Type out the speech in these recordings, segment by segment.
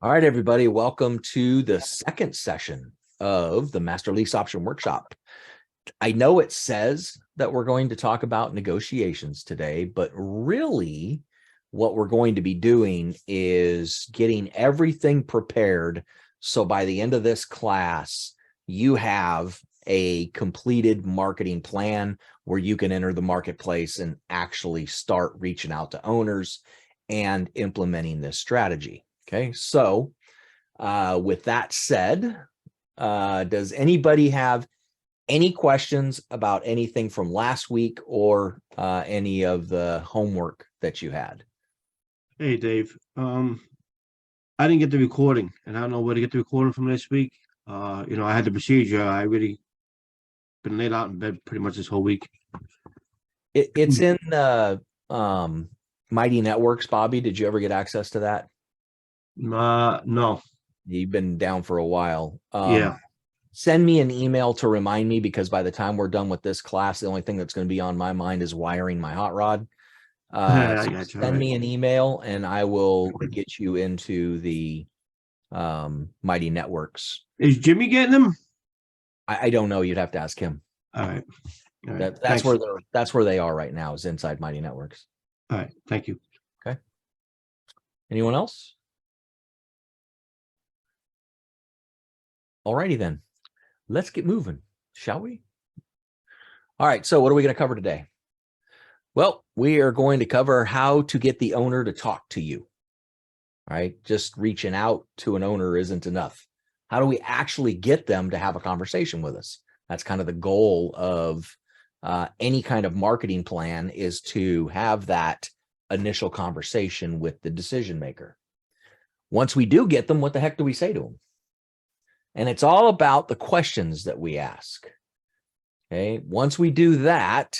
All right, everybody, welcome to the second session of the Master Lease Option Workshop. I know it says that we're going to talk about negotiations today, but really what we're going to be doing is getting everything prepared. So by the end of this class, you have a completed marketing plan where you can enter the marketplace and actually start reaching out to owners and implementing this strategy. Okay, so with that said, does anybody have any questions about anything from last week or any of the homework that you had? Hey Dave, I didn't get the recording, and I don't know where to get the recording from this week. I had the procedure. I really been laid out in bed pretty much this whole week. It's in Mighty Networks, Bobby. Did you ever get access to that? No. You've been down for a while. Yeah. Send me an email to remind me, because by the time we're done with this class, the only thing that's going to be on my mind is wiring my hot rod. I So got you. All send right. me an email and I will get you into the Mighty Networks. Is Jimmy getting them? I don't know. You'd have to ask him. All right. All right. That's Thanks. that's where they are right now, is inside Mighty Networks. All right. Thank you. Okay. Anyone else? All righty then. Let's get moving, shall we? All right. So what are we going to cover today? Well, we are going to cover how to get the owner to talk to you. All right. Just reaching out to an owner isn't enough. How do we actually get them to have a conversation with us? That's kind of the goal of any kind of marketing plan, is to have that initial conversation with the decision maker. Once we do get them, what the heck do we say to them? And it's all about the questions that we ask. Okay. Once we do that,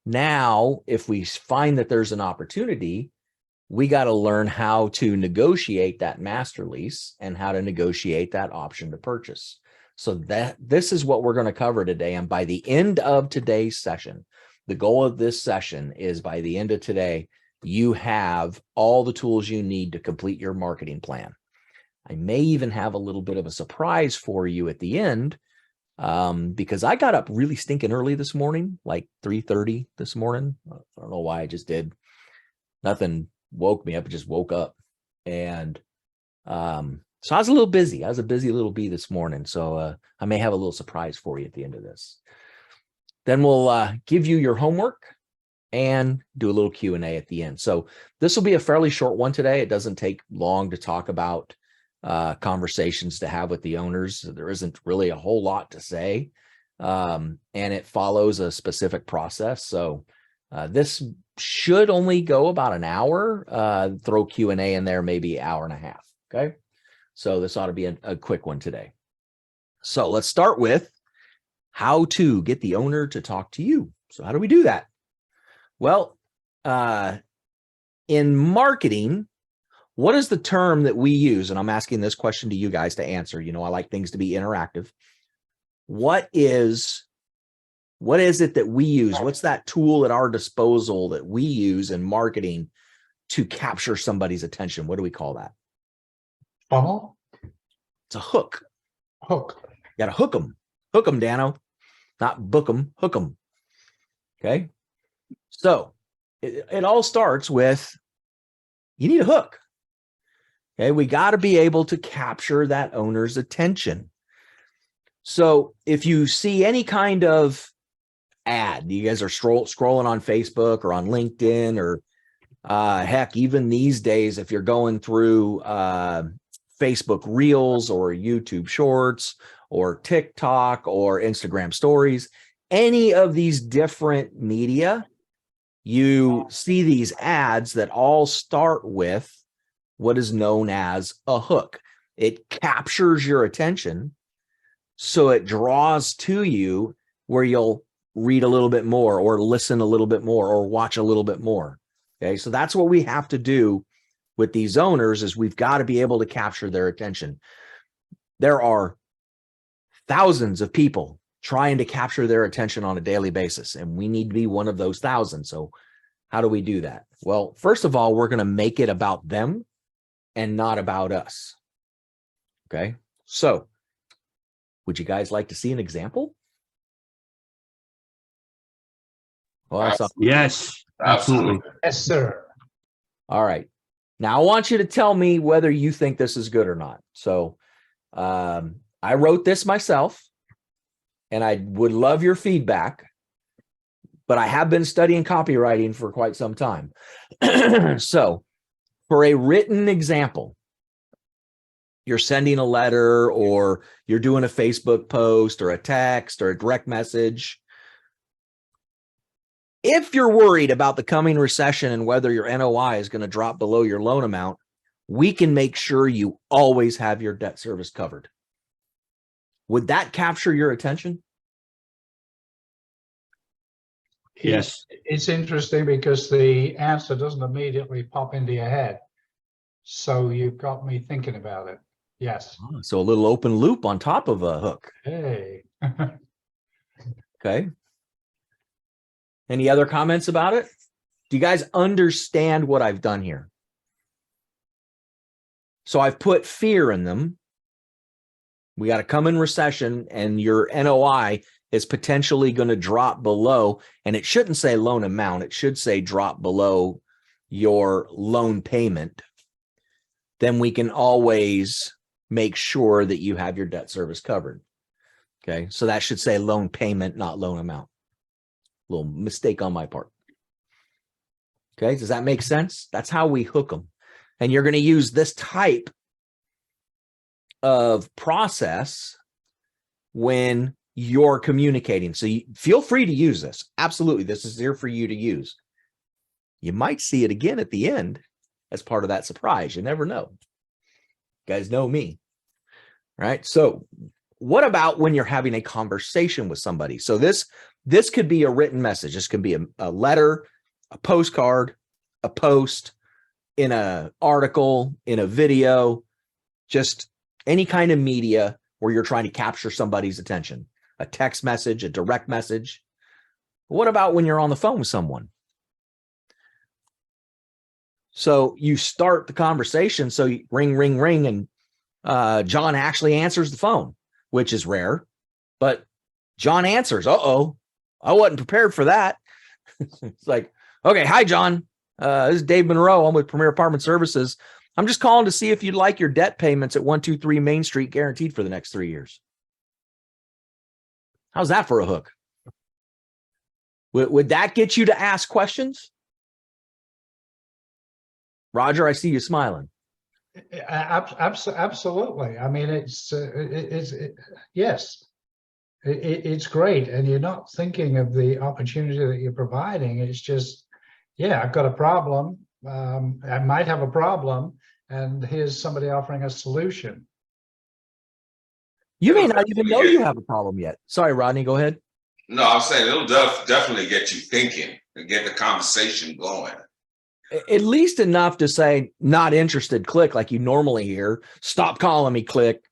now, if we find that there's an opportunity, we got to learn how to negotiate that master lease and how to negotiate that option to purchase. So this is what we're going to cover today. And by the end of today's session, the goal of this session is, by the end of today, you have all the tools you need to complete your marketing plan. I may even have a little bit of a surprise for you at the end, because I got up really stinking early this morning, like 3:30 this morning. I don't know why. I just did. Nothing woke me up. I just woke up. And so I was a little busy. I was a busy little bee this morning. So I may have a little surprise for you at the end of this. Then we'll give you your homework and do a little Q&A at the end. So this will be a fairly short one today. It doesn't take long to talk about conversations to have with the owners. There isn't really a whole lot to say, and it follows a specific process. So this should only go about an hour. Throw Q&A in there, maybe an hour and a half. Okay, so this ought to be a quick one today. So let's start with how to get the owner to talk to you. So how do we do that? Well, in marketing, what is the term that we use? And I'm asking this question to you guys to answer. You know, I like things to be interactive. What is it that we use? What's that tool at our disposal that we use in marketing to capture somebody's attention? What do we call that? Funnel? It's a hook. Hook. You got to hook them. Hook them, Dano. Not book them, hook them. Okay. So it all starts with, you need a hook. Okay, we got to be able to capture that owner's attention. So if you see any kind of ad, you guys are scrolling on Facebook or on LinkedIn, or heck, even these days, if you're going through Facebook Reels or YouTube Shorts or TikTok or Instagram Stories, any of these different media, you see these ads that all start with what is known as a hook. It captures your attention, so it draws to you where you'll read a little bit more or listen a little bit more or watch a little bit more. Okay, so that's what we have to do with these owners, is we've got to be able to capture their attention. There are thousands of people trying to capture their attention on a daily basis, and we need to be one of those thousands. So how do we do that? Well, first of all, we're going to make it about them and not about us. Okay. So would you guys like to see an example? Oh, I saw. Yes, absolutely. Yes, sir. All right. Now I want you to tell me whether you think this is good or not. So I wrote this myself and I would love your feedback, but I have been studying copywriting for quite some time. So for a written example, you're sending a letter or you're doing a Facebook post or a text or a direct message. If you're worried about the coming recession and whether your NOI is going to drop below your loan amount, we can make sure you always have your debt service covered. Would that capture your attention? Yes. It's interesting because the answer doesn't immediately pop into your head. So you've got me thinking about it. Yes. So a little open loop on top of a hook. Hey. Okay. Any other comments about it? Do you guys understand what I've done here? So I've put fear in them. We got to come in recession and your NOI is potentially going to drop below, and it shouldn't say loan amount. It should say drop below your loan payment. Then we can always make sure that you have your debt service covered. Okay. So that should say loan payment, not loan amount. Little mistake on my part. Okay. Does that make sense? That's how we hook them. And you're going to use this type of process when you're communicating. So you feel free to use this. Absolutely. This is here for you to use. You might see it again at the end as part of that surprise. You never know. You guys know me, right? So what about when you're having a conversation with somebody? So this could be a written message. This could be a letter, a postcard, a post, in an article, in a video, just any kind of media where you're trying to capture somebody's attention. A text message, a direct message. What about when you're on the phone with someone? So you start the conversation. So you ring, ring, ring, and John actually answers the phone, which is rare, but John answers. Uh-oh, I wasn't prepared for that. It's like, okay, hi, John. This is Dave Monroe. I'm with Premier Apartment Services. I'm just calling to see if you'd like your debt payments at 123 Main Street guaranteed for the next 3 years. How's that for a hook? Would that get you to ask questions? Roger, I see you smiling. Absolutely. I mean, yes, it's great. And you're not thinking of the opportunity that you're providing. It's just, yeah, I've got a problem. I might have a problem, and here's somebody offering a solution. You may not even know you have a problem yet. Sorry, Rodney, go ahead. No, I'm saying it'll definitely get you thinking and get the conversation going. At least enough to say, not interested, click, like you normally hear. Stop calling me, click.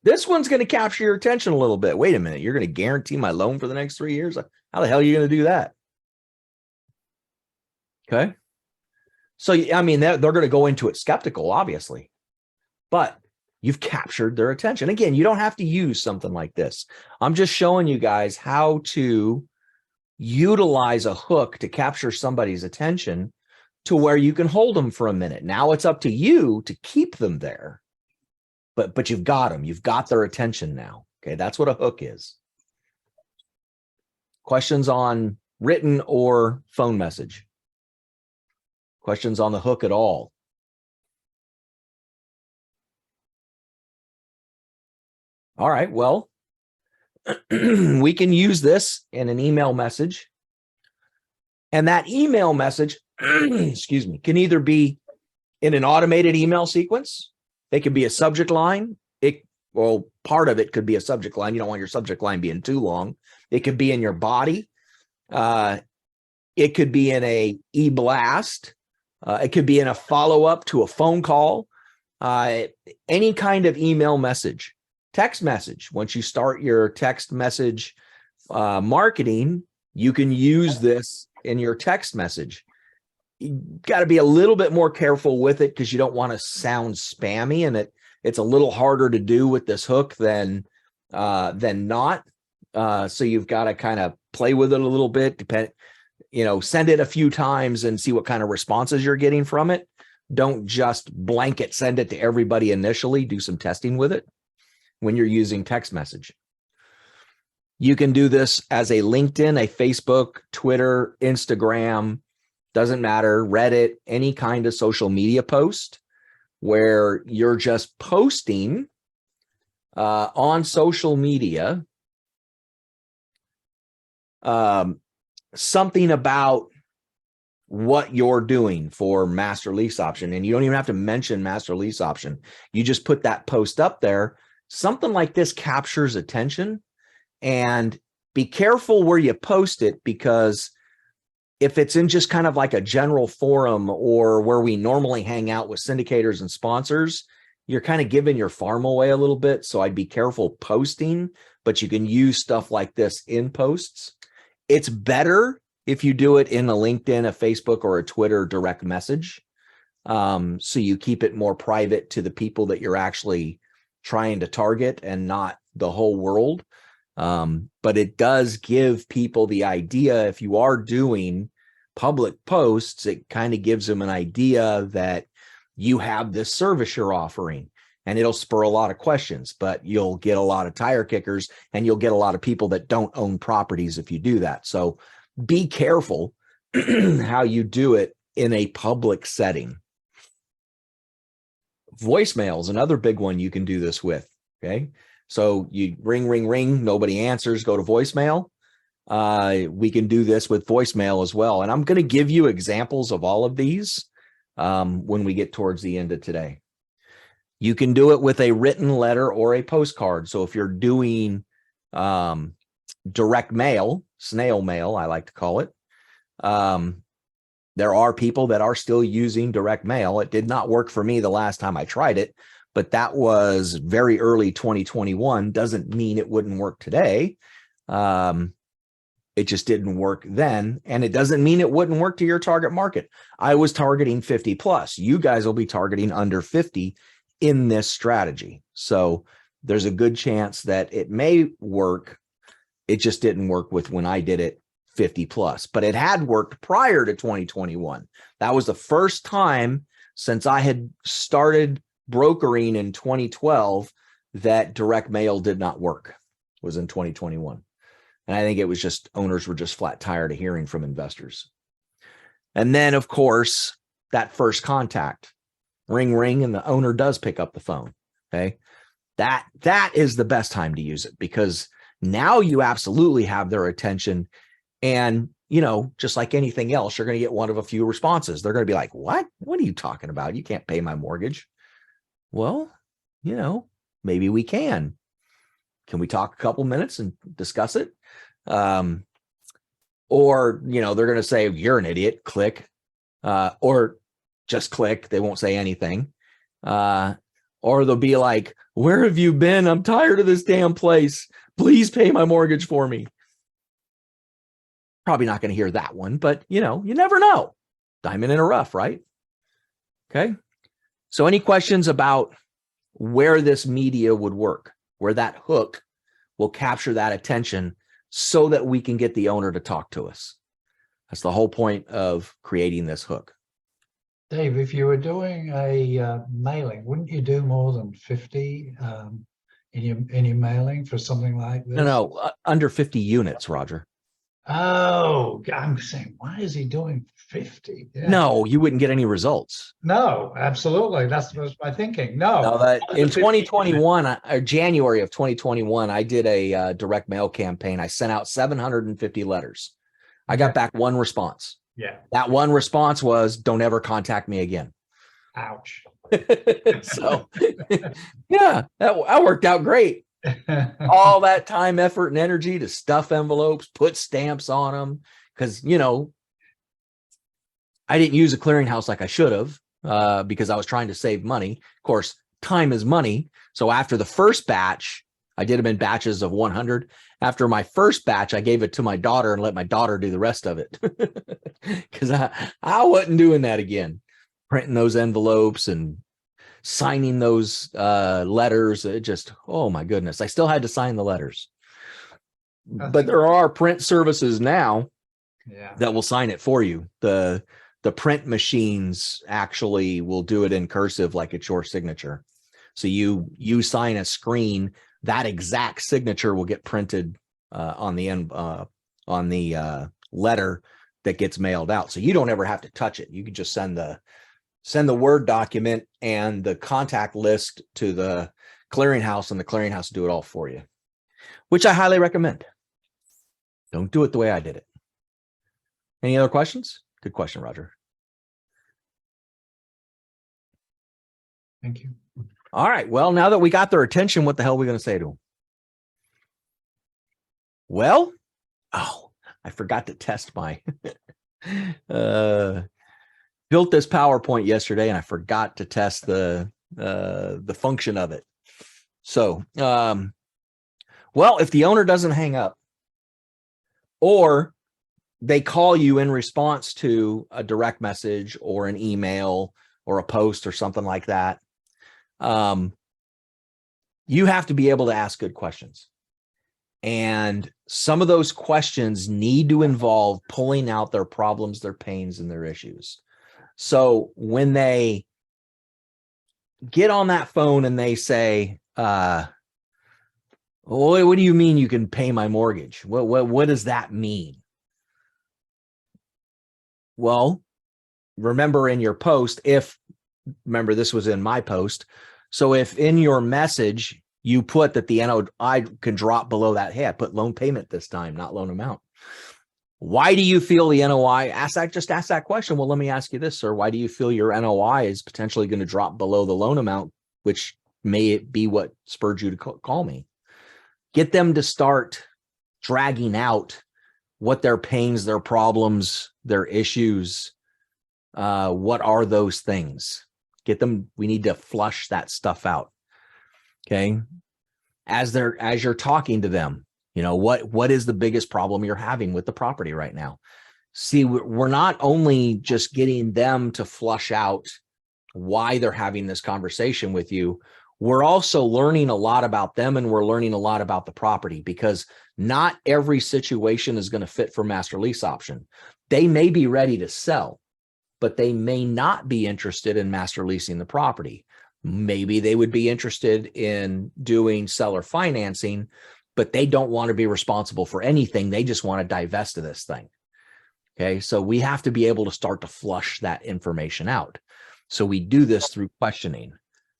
This one's going to capture your attention a little bit. Wait a minute, you're going to guarantee my loan for the next 3 years? How the hell are you going to do that? Okay. So, I mean, they're going to go into it skeptical, obviously, but you've captured their attention. Again, you don't have to use something like this. I'm just showing you guys how to utilize a hook to capture somebody's attention to where you can hold them for a minute. Now it's up to you to keep them there, but you've got them. You've got their attention now. Okay, that's what a hook is. Questions on written or phone message? Questions on the hook at all? All right, well, we can use this in an email message. And that email message, excuse me, can either be in an automated email sequence. It could be a subject line. Well, part of it could be a subject line. You don't want your subject line being too long. It could be in your body. It could be in a e-blast. It could be in a follow-up to a phone call. Any kind of email message. Text message. Once you start your text message marketing, you can use this in your text message. you got to be a little bit more careful with it because you don't want to sound spammy, and it's a little harder to do with this hook than not. So you've got to kind of play with it a little bit, send it a few times and see what kind of responses you're getting from it. Don't just blanket send it to everybody initially. Do some testing with it when you're using text message. You can do this as a LinkedIn, a Facebook, Twitter, Instagram, doesn't matter, Reddit, any kind of social media post where you're just posting on social media something about what you're doing for master lease option. And you don't even have to mention master lease option. You just put that post up there. Something like this captures attention, and be careful where you post it, because if it's in just kind of like a general forum or where we normally hang out with syndicators and sponsors, you're kind of giving your farm away a little bit. So I'd be careful posting, but you can use stuff like this in posts. It's better if you do it in a LinkedIn, a Facebook, or a Twitter direct message. So you keep it more private to the people that you're actually trying to target and not the whole world. But it does give people the idea, if you are doing public posts, it kind of gives them an idea that you have this service you're offering, and it'll spur a lot of questions, but you'll get a lot of tire kickers and you'll get a lot of people that don't own properties if you do that. So be careful how you do it in a public setting. Voicemail is another big one you can do this with. Okay. So you ring, nobody answers, go to voicemail. We can do this with voicemail as well. And I'm going to give you examples of all of these when we get towards the end of today. You can do it with a written letter or a postcard. So if you're doing direct mail, snail mail, I like to call it, there are people that are still using direct mail. It did not work for me the last time I tried it, but that was very early 2021. Doesn't mean it wouldn't work today. It just didn't work then. And it doesn't mean it wouldn't work to your target market. I was targeting 50 plus. You guys will be targeting under 50 in this strategy. So there's a good chance that it may work. It just didn't work with when I did it 50 plus, but it had worked prior to 2021. That was the first time since I had started brokering in 2012 that direct mail did not work, was in 2021. And I think it was just owners were just flat tired of hearing from investors. And then, of course, that first contact, ring, and the owner does pick up the phone. Okay. That is the best time to use it, because now you absolutely have their attention. And, just like anything else, you're going to get one of a few responses. They're going to be like, what are you talking about? You can't pay my mortgage. Well, maybe we can. Can we talk a couple minutes and discuss it? Or, they're going to say, you're an idiot, click, or just click. They won't say anything. Or they'll be like, where have you been? I'm tired of this damn place. Please pay my mortgage for me. Probably not going to hear that one, but you never know. Diamond in a rough, right? Okay. So any questions about where this media would work, where that hook will capture that attention so that we can get the owner to talk to us? That's the whole point of creating this hook. Dave, if you were doing a mailing, wouldn't you do more than 50 in your mailing for something like this? No, under 50 units, Roger. Oh, I'm saying, why is he doing 50? Yeah. No, you wouldn't get any results. No, absolutely. That's my thinking. No, that in 2021, or January of 2021, I did a direct mail campaign. I sent out 750 letters. I got back one response. Yeah. That one response was, don't ever contact me again. Ouch. So yeah, that worked out great. All that time, effort, and energy to stuff envelopes, put stamps on them. Because, I didn't use a clearinghouse like I should have because I was trying to save money. Of course, time is money. So after the first batch, I did them in batches of 100. After my first batch, I gave it to my daughter and let my daughter do the rest of it. Because I wasn't doing that again. Printing those envelopes and signing those letters. It just, oh my goodness. I still had to sign the letters. But there are print services now that will sign it for you. The print machines actually will do it in cursive like it's your signature. So you sign a screen, that exact signature will get printed on the letter that gets mailed out. So you don't ever have to touch it. You can just send the Word document and the contact list to the clearinghouse, and the clearinghouse will do it all for you, which I highly recommend. Don't do it the way I did it. Any other questions? Good question, Roger. Thank you. All right. Well, now that we got their attention, what the hell are we going to say to them? Well, oh, I forgot to test my built this PowerPoint yesterday, and I forgot to test the function of it. So, well, if the owner doesn't hang up, or they call you in response to a direct message or an email or a post or something like that, you have to be able to ask good questions. And some of those questions need to involve pulling out their problems, their pains, and their issues. So when they get on that phone and they say, what do you mean you can pay my mortgage? What does that mean? Well, remember in your post, remember this was in my post. So if in your message you put that the NOI can drop below that, hey, I put loan payment this time, not loan amount. Why do you feel the NOI? Just ask that question. Well, let me ask you this, sir. Why do you feel your NOI is potentially going to drop below the loan amount, which may be what spurred you to call me? Get them to start dragging out what their pains, their problems, their issues. What are those things? Get them. We need to flush that stuff out. Okay. As you're talking to them, you know, what is the biggest problem you're having with the property right now? See, we're not only just getting them to flush out why they're having this conversation with you, we're also learning a lot about them, and we're learning a lot about the property, because not every situation is going to fit for master lease option. They may be ready to sell, but they may not be interested in master leasing the property. Maybe they would be interested in doing seller financing, but they don't want to be responsible for anything. They just want to divest of this thing. Okay, so we have to be able to start to flush that information out. So we do this through questioning.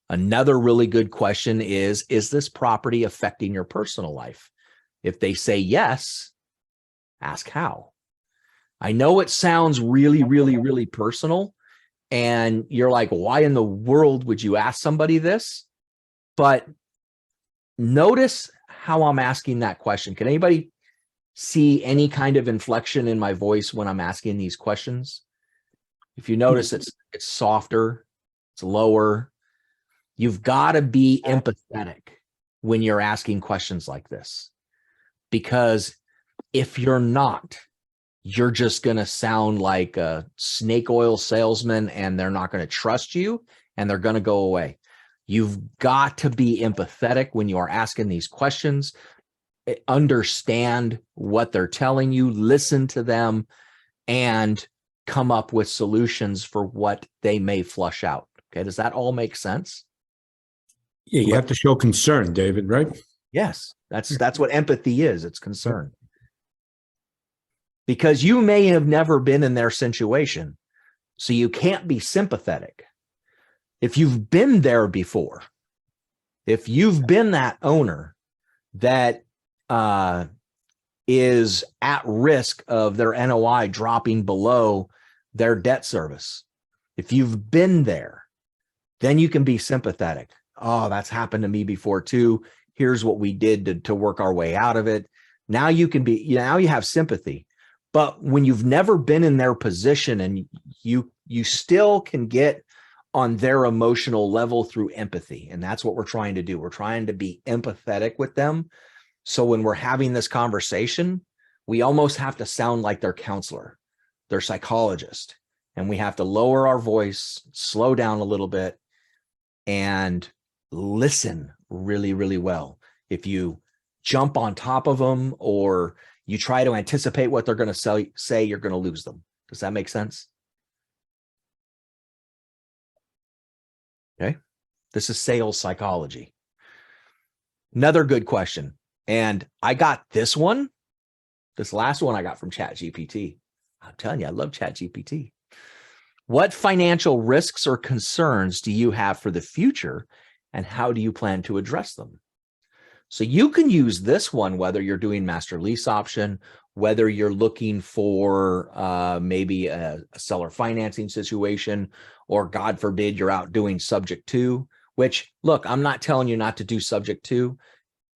Another really good question is this property affecting your personal life? If they say yes, ask how. I know it sounds really, really, really personal, and you're like, why in the world would you ask somebody this? But notice how I'm asking that question. Can anybody see any kind of inflection in my voice when I'm asking these questions? If you notice, it's softer, it's lower. You've got to be empathetic when you're asking questions like this, because if you're not, you're just going to sound like a snake oil salesman, and they're not going to trust you, and they're going to go away. You've got to be empathetic when you are asking these questions. Understand what they're telling you, listen to them, and come up with solutions for what they may flush out. Okay, does that all make sense? Yeah, you have to show concern, David, right? Yes, that's what empathy is. It's concern. Because you may have never been in their situation, so you can't be sympathetic. If you've been there before, if you've been that owner that is at risk of their NOI dropping below their debt service, if you've been there, then you can be sympathetic. Oh, that's happened to me before too. Here's what we did to work our way out of it. Now you have sympathy. But when you've never been in their position, and you still can get on their emotional level through empathy. And that's what we're trying to do. We're trying to be empathetic with them. So when we're having this conversation, we almost have to sound like their counselor, their psychologist, and we have to lower our voice, slow down a little bit, and listen really, really well. If you jump on top of them or you try to anticipate what they're going to say, you're going to lose them. Does that make sense? Okay. This is sales psychology. Another good question. And I got this last one I got from ChatGPT. I'm telling you, I love ChatGPT. What financial risks or concerns do you have for the future, and how do you plan to address them? So you can use this one, whether you're doing master lease option, whether you're looking for maybe a seller financing situation, or God forbid, you're out doing subject to, which, look, I'm not telling you not to do subject to.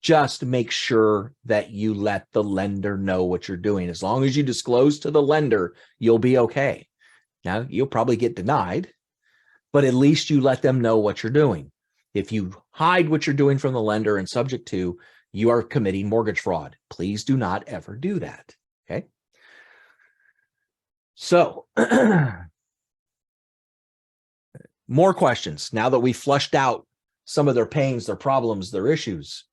Just make sure that you let the lender know what you're doing. As long as you disclose to the lender, you'll be okay. Now, you'll probably get denied, but at least you let them know what you're doing. If you hide what you're doing from the lender and subject to, you are committing mortgage fraud. Please do not ever do that. Okay. So more questions now that we've flushed out some of their pains, their problems, their issues.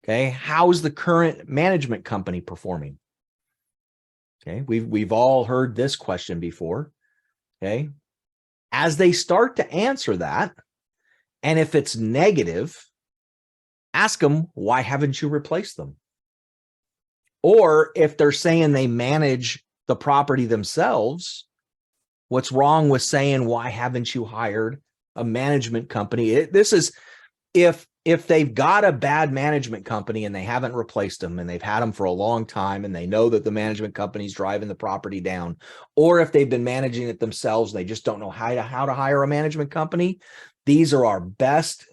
Okay. How's the current management company performing? Okay. We've all heard this question before. Okay. As they start to answer that, and if it's negative, ask them, why haven't you replaced them? Or if they're saying they manage the property themselves, what's wrong with saying, why haven't you hired a management company? This is if they've got a bad management company and they haven't replaced them and they've had them for a long time and they know that the management company's driving the property down, or if they've been managing it themselves, they just don't know how to hire a management company. These are our best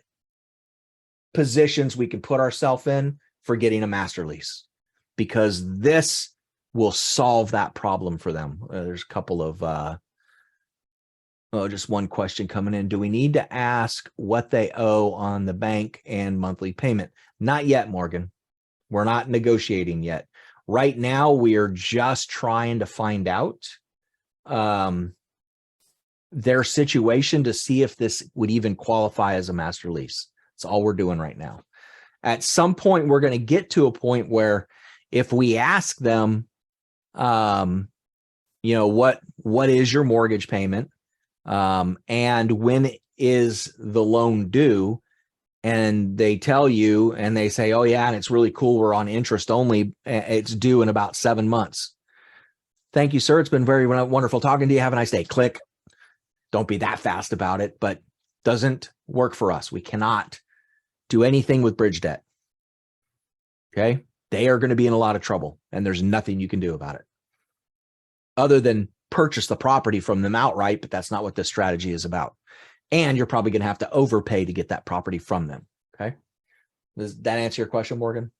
positions we can put ourselves in for getting a master lease, because this will solve that problem for them. There's a couple of, just one question coming in. Do we need to ask what they owe on the bank and monthly payment? Not yet, Morgan. We're not negotiating yet. Right now, we are just trying to find out their situation to see if this would even qualify as a master lease. That's all we're doing right now. At some point, we're going to get to a point where if we ask them, what is your mortgage payment? And when is the loan due? And they tell you, and they say, oh yeah, and it's really cool, we're on interest only. It's due in about 7 months. Thank you, sir. It's been very wonderful talking to you. Have a nice day. Click. Don't be that fast about it, but doesn't work for us. We cannot do anything with bridge debt. Okay. They are going to be in a lot of trouble, and there's nothing you can do about it other than purchase the property from them outright, but that's not what this strategy is about. And you're probably going to have to overpay to get that property from them. Okay. Does that answer your question, Morgan?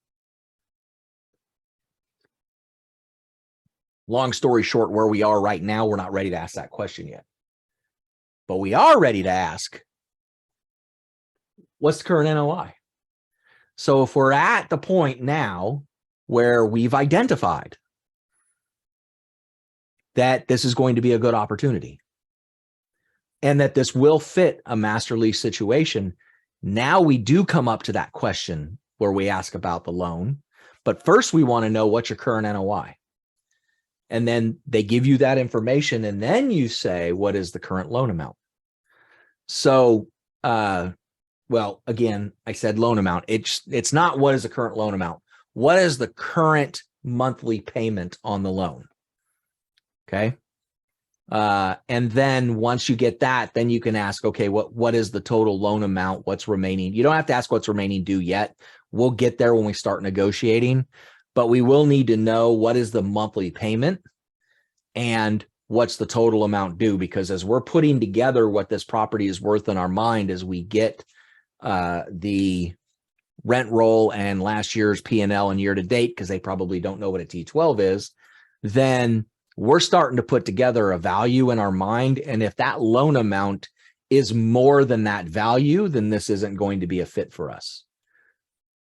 Long story short, where we are right now, we're not ready to ask that question yet. But we are ready to ask, what's the current NOI? So if we're at the point now where we've identified that this is going to be a good opportunity and that this will fit a master lease situation, now we do come up to that question where we ask about the loan. But first, we want to know what's your current NOI. And then they give you that information, and then you say, what is the current loan amount? So, well, again, I said loan amount. It's not what is the current loan amount. What is the current monthly payment on the loan? Okay. And then once you get that, then you can ask, okay, what is the total loan amount? What's remaining? You don't have to ask what's remaining due yet. We'll get there when we start negotiating, but we will need to know what is the monthly payment and what's the total amount due, because as we're putting together what this property is worth in our mind, as we get the rent roll and last year's P&L and year to date, because they probably don't know what a T12 is, then we're starting to put together a value in our mind. And if that loan amount is more than that value, then this isn't going to be a fit for us.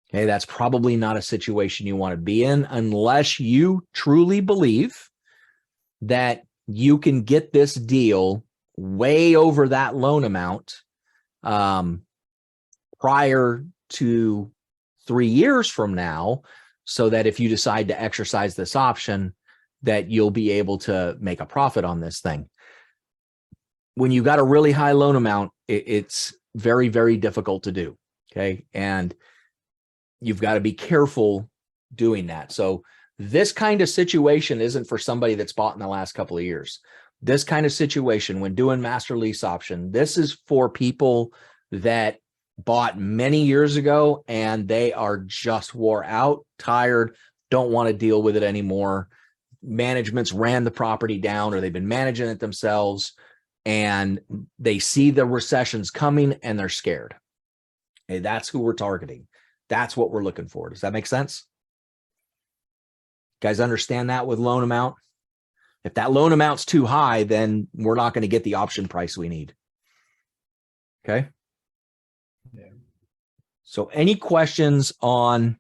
Okay, that's probably not a situation you want to be in unless you truly believe that you can get this deal way over that loan amount prior to 3 years from now, so that if you decide to exercise this option, that you'll be able to make a profit on this thing. When you got a really high loan amount, it's very, very difficult to do. Okay. And you've got to be careful doing that. So this kind of situation isn't for somebody that's bought in the last couple of years. This kind of situation, when doing master lease option, this is for people that bought many years ago and they are just wore out, tired, don't want to deal with it anymore. Management's ran the property down, or they've been managing it themselves, and they see the recession's coming and they're scared. Okay, that's who we're targeting. That's what we're looking for. Does that make sense? Guys understand that with loan amount? If that loan amount's too high, then we're not going to get the option price we need. Okay. Yeah. So any questions on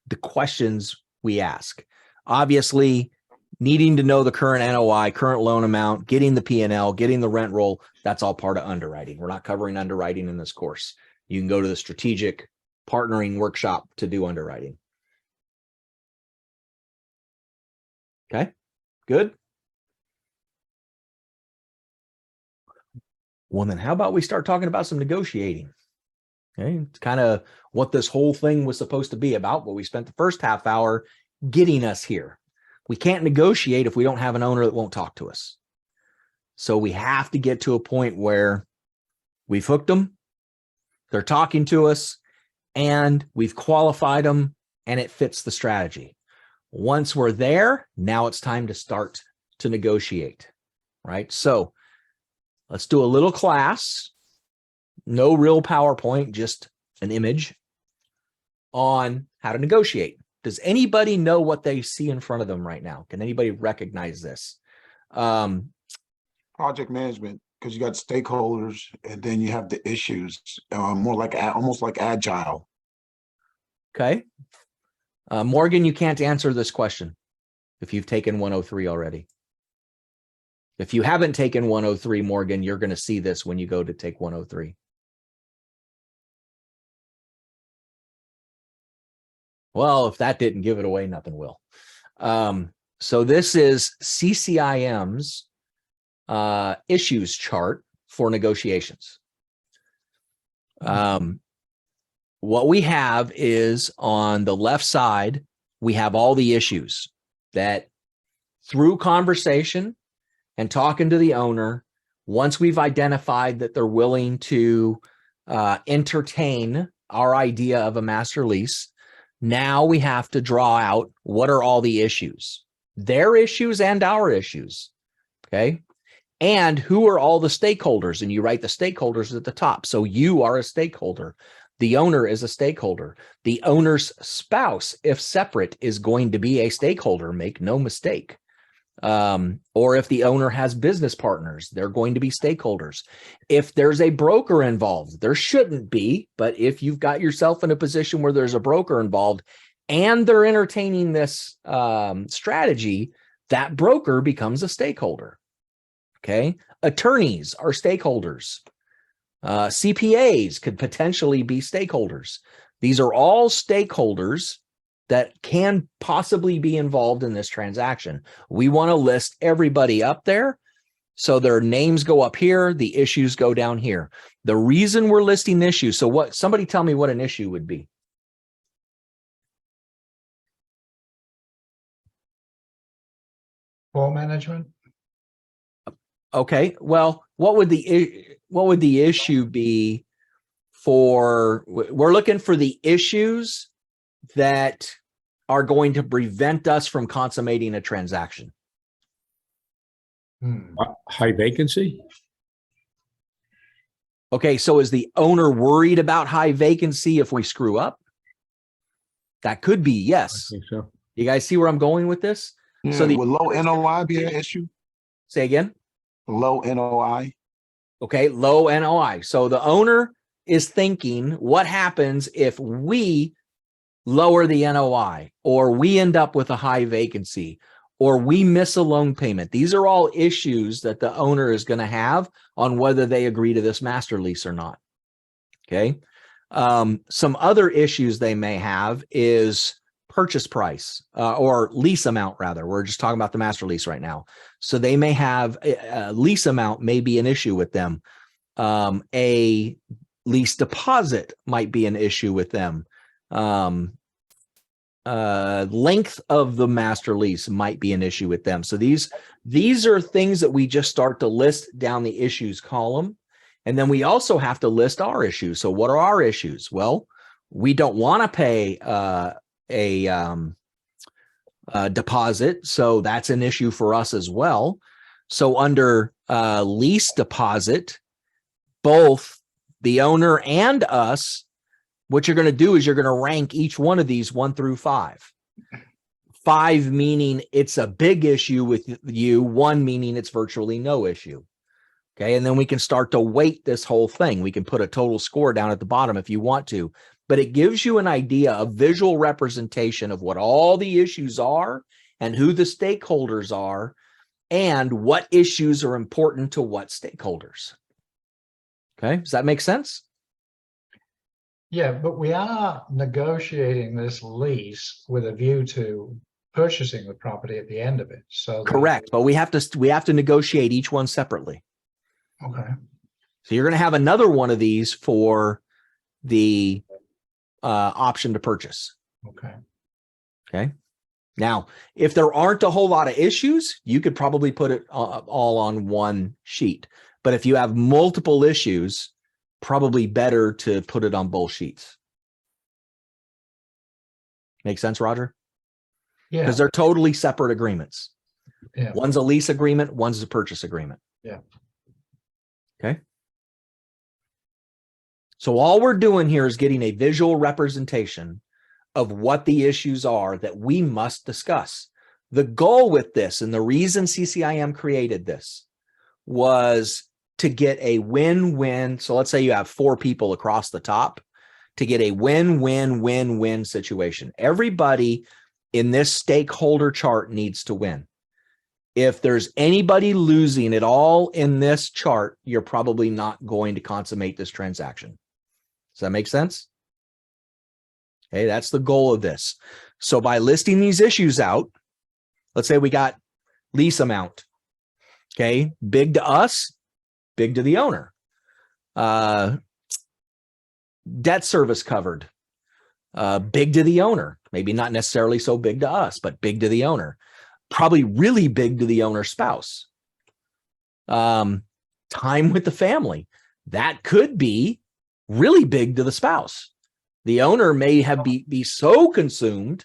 the questions we ask? Obviously, needing to know the current NOI, current loan amount, getting the P&L, getting the rent roll, that's all part of underwriting. We're not covering underwriting in this course. You can go to the strategic partnering workshop to do underwriting. Okay, good. Well, then how about we start talking about some negotiating? Okay, it's kind of what this whole thing was supposed to be about, but we spent the first half hour getting us here. We can't negotiate if we don't have an owner that won't talk to us. So we have to get to a point where we've hooked them, they're talking to us, and we've qualified them, and it fits the strategy. Once we're there, now it's time to start to negotiate, right? So let's do a little class, no real PowerPoint, just an image on how to negotiate. Does anybody know what they see in front of them right now? Can anybody recognize this? Project management, because you got stakeholders and then you have the issues, more like almost like agile. Okay. Morgan, you can't answer this question if you've taken 103 already. If you haven't taken 103, Morgan, you're going to see this when you go to take 103. Well, if that didn't give it away, nothing will. So this is CCIM's issues chart for negotiations. What we have is on the left side, we have all the issues that through conversation and talking to the owner, once we've identified that they're willing to entertain our idea of a master lease, now we have to draw out what are all the issues, their issues and our issues, okay? And who are all the stakeholders? And you write the stakeholders at the top. So you are a stakeholder. The owner is a stakeholder. The owner's spouse, if separate, is going to be a stakeholder, make no mistake. Or if the owner has business partners, they're going to be stakeholders. If there's a broker involved, there shouldn't be, but if you've got yourself in a position where there's a broker involved and they're entertaining this strategy, that broker becomes a stakeholder. Okay. Attorneys are stakeholders. CPAs could potentially be stakeholders. These are all stakeholders that can possibly be involved in this transaction. We want to list everybody up there so their names go up here, the issues go down here. The reason we're listing issues, so what, somebody tell me what an issue would be. Poor management. Okay, well, what would the issue be for? We're looking for the issues that are going to prevent us from consummating a transaction. High vacancy? Okay, so is the owner worried about high vacancy if we screw up? That could be, yes. I think so. You guys see where I'm going with this? Yeah, So would low NOI be an issue? say again? Low NOI? Okay, low NOI. So the owner is thinking, what happens if we lower the NOI, or we end up with a high vacancy, or we miss a loan payment? These are all issues that the owner is going to have on whether they agree to this master lease or not. Okay. Some other issues they may have is purchase price or lease amount, rather. We're just talking about the master lease right now. So they may have a lease amount may be an issue with them. A lease deposit might be an issue with them. Length of the master lease might be an issue with them. So these are things that we just start to list down the issues column. And then we also have to list our issues. So what are our issues? Well, we don't want to pay a deposit. So that's an issue for us as well. So under lease deposit, both the owner and us, what you're going to do is you're going to rank each one of these 1 through 5. 5 meaning it's a big issue with you, 1 meaning it's virtually no issue. Okay, and then we can start to weight this whole thing. We can put a total score down at the bottom if you want to, but it gives you an idea, a visual representation of what all the issues are and who the stakeholders are and what issues are important to what stakeholders. Okay, does that make sense? Yeah, but we are negotiating this lease with a view to purchasing the property at the end of it. So Correct, but we have to negotiate each one separately. Okay. So you're going to have another one of these for the option to purchase. Okay. Okay. Now, if there aren't a whole lot of issues, you could probably put it all on one sheet. But if you have multiple issues, probably better to put it on both sheets. Make sense, Roger? Yeah. Because they're totally separate agreements. Yeah. One's a lease agreement, one's a purchase agreement. Yeah. Okay. So all we're doing here is getting a visual representation of what the issues are that we must discuss. The goal with this, and the reason CCIM created this, was to get a win-win. So let's say you have 4 people across the top, to get a win-win-win-win situation. Everybody in this stakeholder chart needs to win. If there's anybody losing at all in this chart, you're probably not going to consummate this transaction. Does that make sense? Okay, that's the goal of this. So by listing these issues out, let's say we got lease amount. Okay, big to us, big to the owner. Debt service covered, big to the owner. Maybe not necessarily so big to us, but big to the owner. Probably really big to the owner's spouse. Time with the family. That could be really big to the spouse. The owner may have be so consumed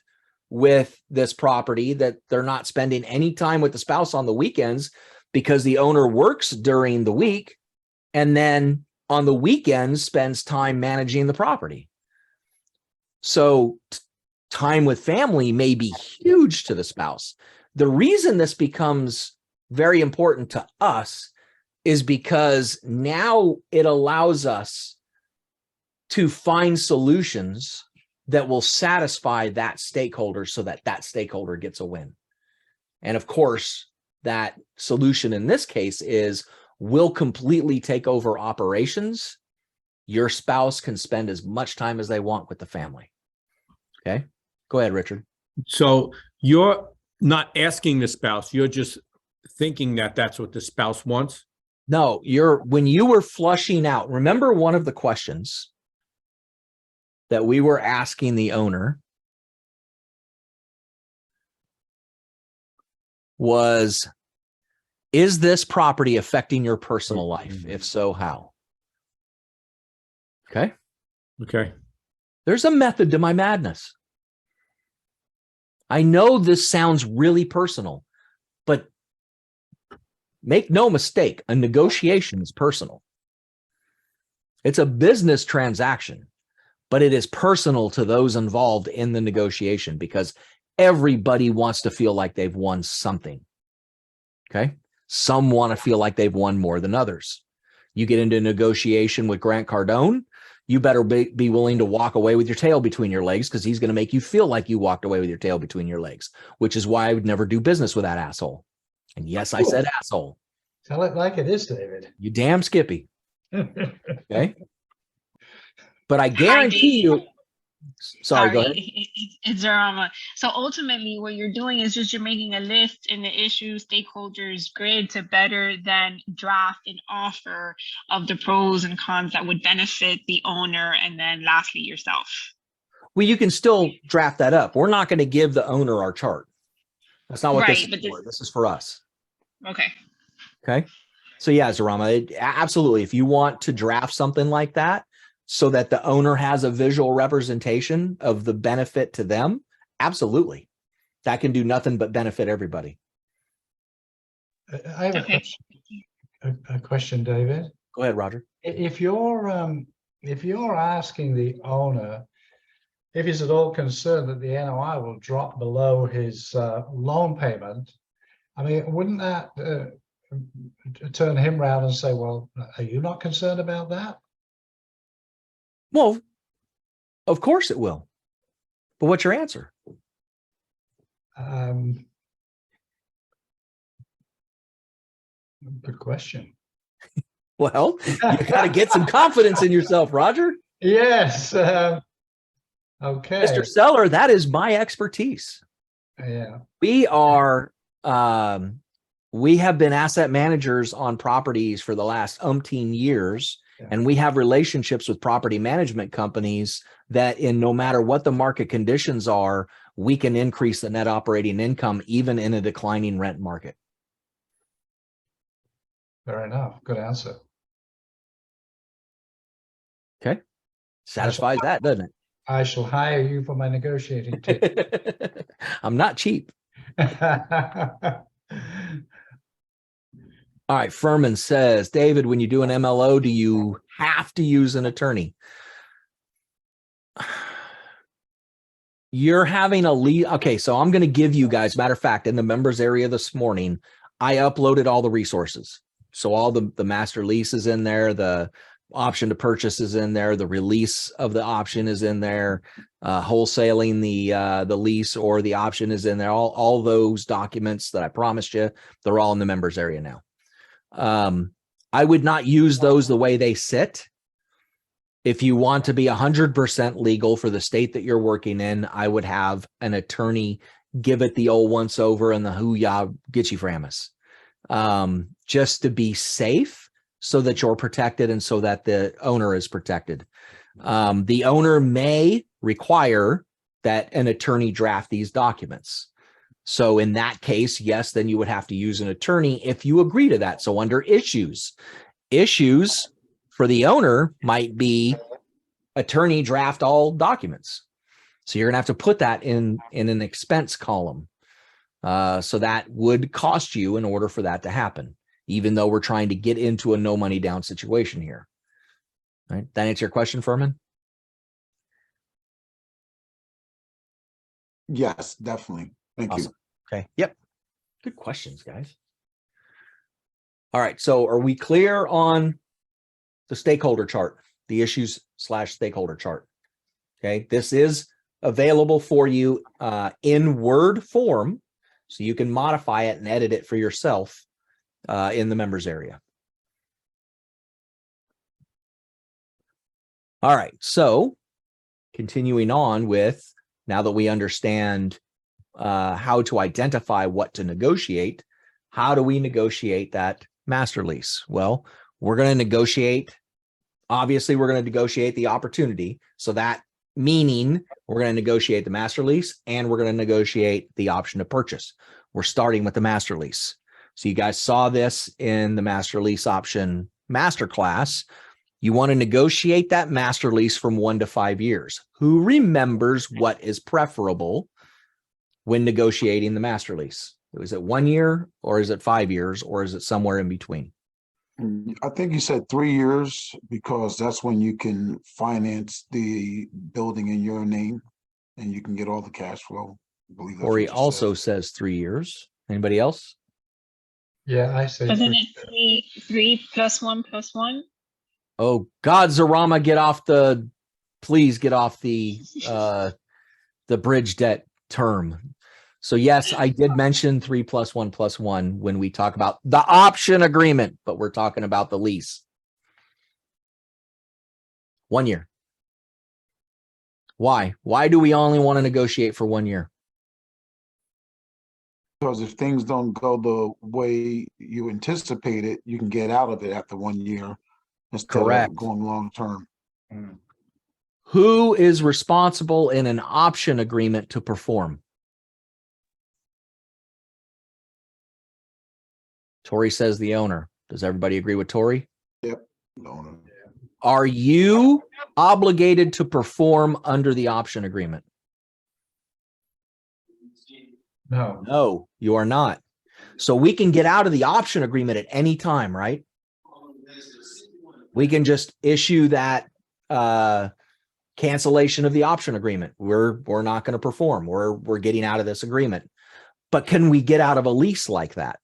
with this property that they're not spending any time with the spouse on the weekends because the owner works during the week and then on the weekends spends time managing the property. So time with family may be huge to the spouse. The reason this becomes very important to us is because now it allows us to find solutions that will satisfy that stakeholder so that that stakeholder gets a win. And of course, that solution in this case is we'll completely take over operations. Your spouse can spend as much time as they want with the family. Okay, go ahead, Richard. So you're not asking the spouse, you're just thinking that that's what the spouse wants? No, when you were flushing out, remember one of the questions that we were asking the owner was, is this property affecting your personal life? If so, how? Okay. Okay. There's a method to my madness. I know this sounds really personal, but make no mistake, a negotiation is personal. It's a business transaction, but it is personal to those involved in the negotiation because everybody wants to feel like they've won something. Okay. Some want to feel like they've won more than others. You get into negotiation with Grant Cardone, you better be willing to walk away with your tail between your legs, because he's going to make you feel like you walked away with your tail between your legs, which is why I would never do business with that asshole. And yes, I said asshole. Tell it like it is, David. You damn Skippy. Okay. But I guarantee you. Sorry, go ahead. It's drama. So ultimately, what you're doing is just you're making a list in the issue stakeholders grid to better then draft an offer of the pros and cons that would benefit the owner, and then lastly yourself. Well, you can still draft that up. We're not going to give the owner our chart. That's not what this is for. This is for us. Okay. Okay. So yeah, Zarama, absolutely. If you want to draft something like that, so that the owner has a visual representation of the benefit to them, absolutely. That can do nothing but benefit everybody. I have a question, David. Go ahead, Roger. If you're asking the owner if he's at all concerned that the NOI will drop below his loan payment, I mean, wouldn't that turn him around and say, well, are you not concerned about that? Well, of course it will. But what's your answer? Good question. Well, you got to get some confidence in yourself, Roger. Yes. Okay. Mr. Seller, that is my expertise. Yeah. We are, we have been asset managers on properties for the last umpteen years. And we have relationships with property management companies that no matter what the market conditions are, we can increase the net operating income even in a declining rent market. Fair enough. Good answer. Okay. Satisfies that, doesn't it? I shall hire you for my negotiating team. I'm not cheap. All right, Furman says, David, when you do an MLO, do you have to use an attorney? You're having a lead. Okay, so I'm going to give you guys, matter of fact, in the members area this morning, I uploaded all the resources. So all the master lease is in there, the option to purchase is in there, the release of the option is in there, wholesaling the lease or the option is in there. All those documents that I promised you, they're all in the members area now. I would not use those the way they sit. If you want to be 100% legal for the state that you're working in, I would have an attorney give it the old once over and the hoo-yah get you framus. Just to be safe so that you're protected and so that the owner is protected. The owner may require that an attorney draft these documents. So in that case, yes, then you would have to use an attorney if you agree to that. So under issues for the owner might be attorney draft all documents. So you're gonna have to put that in an expense column. So that would cost you in order for that to happen, even though we're trying to get into a no money down situation here. All right, that answer your question, Furman? Yes, definitely. Thank you. Okay. Yep. Good questions, guys. All right. So are we clear on the stakeholder chart, the issues/stakeholder chart? Okay. This is available for you in Word form, so you can modify it and edit it for yourself in the members area. All right. So continuing on with, now that we understand how to identify what to negotiate, how do we negotiate that master lease? Well, we're going to negotiate, obviously we're going to negotiate the opportunity. So that meaning we're going to negotiate the master lease and we're going to negotiate the option to purchase. We're starting with the master lease. So you guys saw this in the master lease option masterclass. You want to negotiate that master lease from 1 to 5 years. Who remembers what is preferable when negotiating the master lease? Is it 1 year or is it 5 years or is it somewhere in between? I think you said 3 years because that's when you can finance the building in your name and you can get all the cash flow. I believe that's Or he what you also said. says 3 years. Anybody else? Yeah, I say Wasn't three. it three plus one plus one? Oh God, Zarama, please get off the bridge debt term. So yes, I did mention 3 + 1 + 1 when we talk about the option agreement, but we're talking about the lease. 1 year. Why? Why do we only want to negotiate for 1 year? Because if things don't go the way you anticipated, you can get out of it after 1 year instead Correct. of going long term. Who is responsible in an option agreement to perform? Tori says the owner. Does everybody agree with Tori? No. Are you obligated to perform under the option agreement? No, No, you are not. So we can get out of the option agreement at any time, right? We can just issue that cancellation of the option agreement. We're not going to perform. We're getting out of this agreement. But can we get out of a lease like that?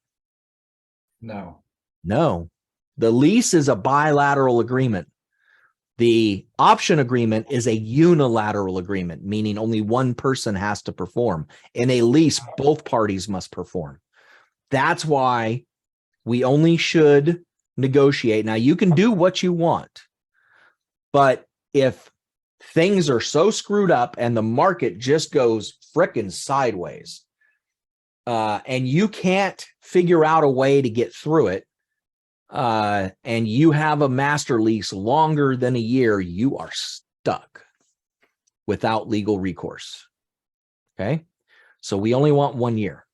no. No. The lease is a bilateral agreement. The option agreement is a unilateral agreement, meaning only one person has to perform. In a lease, both parties must perform. That's why we only should negotiate. Now, you can do what you want, but if things are so screwed up and the market just goes frickin' sideways, and you can't figure out a way to get through it, and you have a master lease longer than a year, you are stuck without legal recourse. Okay. So we only want 1 year.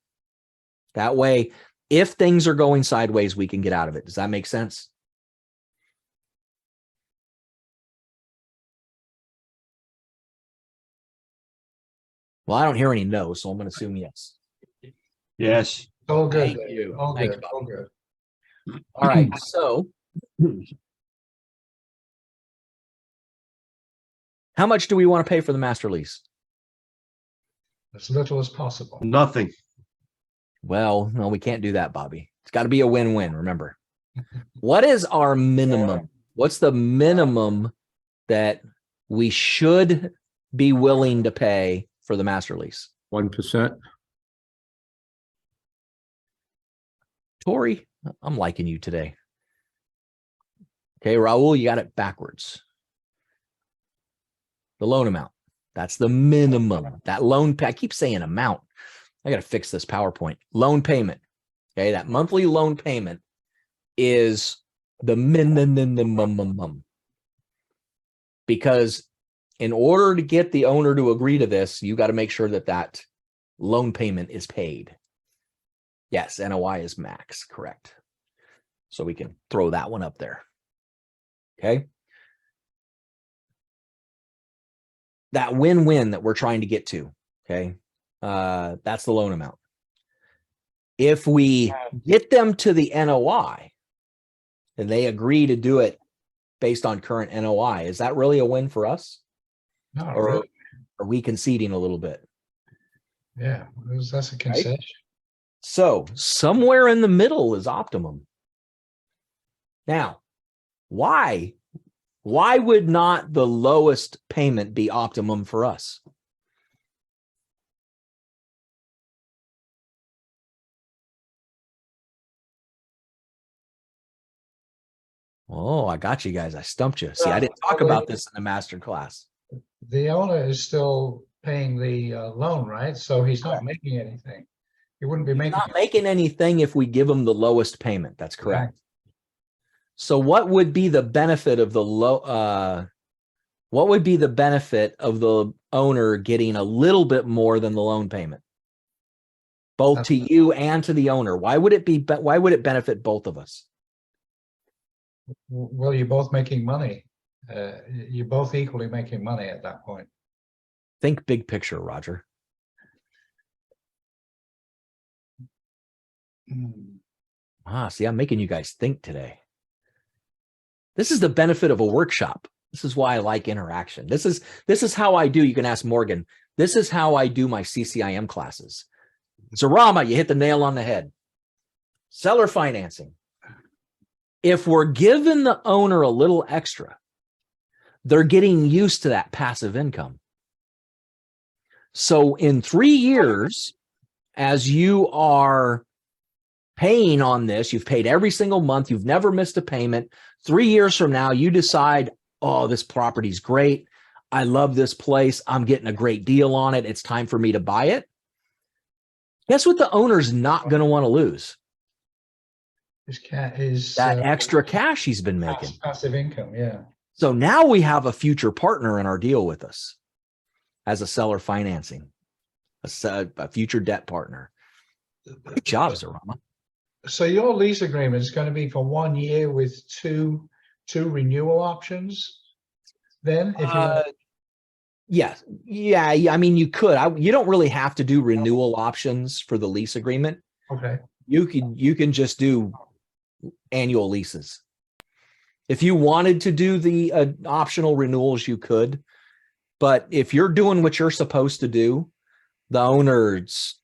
That way, if things are going sideways, we can get out of it. Does that make sense? Well, I don't hear any no, so I'm going to assume yes. Yes. All good. Thank you. All Thank good. you, All Bobby. good. All right. So how much do we want to pay for the master lease? As little as possible. Nothing. Well, no, we can't do that, Bobby. It's got to be a win-win, remember. What is our minimum? What's the minimum that we should be willing to pay for the master lease? 1%. Tori, I'm liking you today. Okay, Raul, you got it backwards. The loan amount. That's the minimum. That loan, I keep saying amount. I got to fix this PowerPoint. Loan payment. Okay, that monthly loan payment is the minimum. Because in order to get the owner to agree to this, you got to make sure that that loan payment is paid. Yes, NOI is max, correct. So we can throw that one up there. Okay. That win-win that we're trying to get to, okay, that's the loan amount. If we get them to the NOI and they agree to do it based on current NOI, is that really a win for us? Not Or really. are we conceding a little bit? Yeah, that's a concession. So somewhere in the middle is optimum. Now, why would not the lowest payment be optimum for us? Oh, I got you guys. I stumped you. See, I didn't talk about this in the master class. The owner is still paying the loan, right? So he's not making anything. He wouldn't be He's making. not making anything if we give him the lowest payment. That's correct. So what would be the benefit of the what would be the benefit of the owner getting a little bit more than the loan payment? Both to you and to the owner. Why would it benefit both of us? Well, you're both making money. You're both equally making money at that point. Think big picture, Roger. See, I'm making you guys think today. This is the benefit of a workshop. This is why I like interaction. This is how I do. You can ask Morgan. This is how I do my CCIM classes. So Rama, you hit the nail on the head. Seller financing. If we're giving the owner a little extra, they're getting used to that passive income. So in 3 years, as you are paying on this, you've paid every single month, you've never missed a payment. 3 years from now, you decide, oh, this property's great. I love this place. I'm getting a great deal on it. It's time for me to buy it. Guess what the owner's not going to want to lose? That extra cash he's been making. Passive income, yeah. So now we have a future partner in our deal with us as a seller financing, a future debt partner. Good job, Zarama. So your lease agreement is going to be for 1 year with two renewal options. Then, if you yeah. I mean, you could. You don't really have to do renewal options for the lease agreement. okay, You can just do annual leases. If you wanted to do the optional renewals, you could. But if you're doing what you're supposed to do, the owner's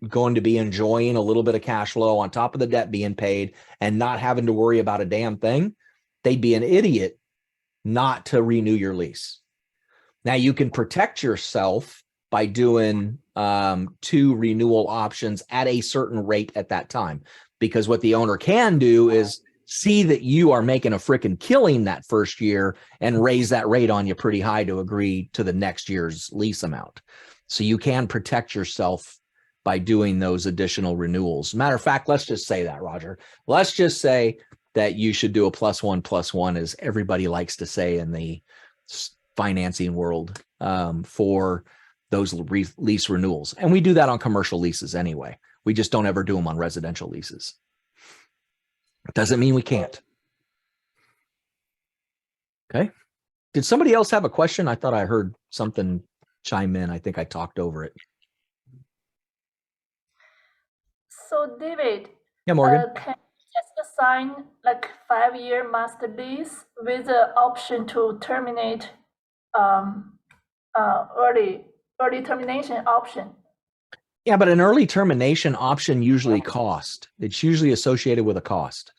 going to be enjoying a little bit of cash flow on top of the debt being paid and not having to worry about a damn thing. They'd be an idiot not to renew your lease. Now you can protect yourself by doing 2 renewal options at a certain rate at that time, because what the owner can do is see that you are making a freaking killing that first year and raise that rate on you pretty high to agree to the next year's lease amount. So you can protect yourself by doing those additional renewals. Matter of fact, let's just say that, Roger. Let's just say that you should do a +1+1, as everybody likes to say in the financing world, for those lease renewals. And we do that on commercial leases anyway. We just don't ever do them on residential leases. Doesn't mean we can't. Okay. Did somebody else have a question? I thought I heard something chime in. I think I talked over it. So David, Yeah, Morgan. can you just sign like 5-year master lease with the option to terminate early termination option? Yeah, but an early termination option usually cost. It's usually associated with a cost.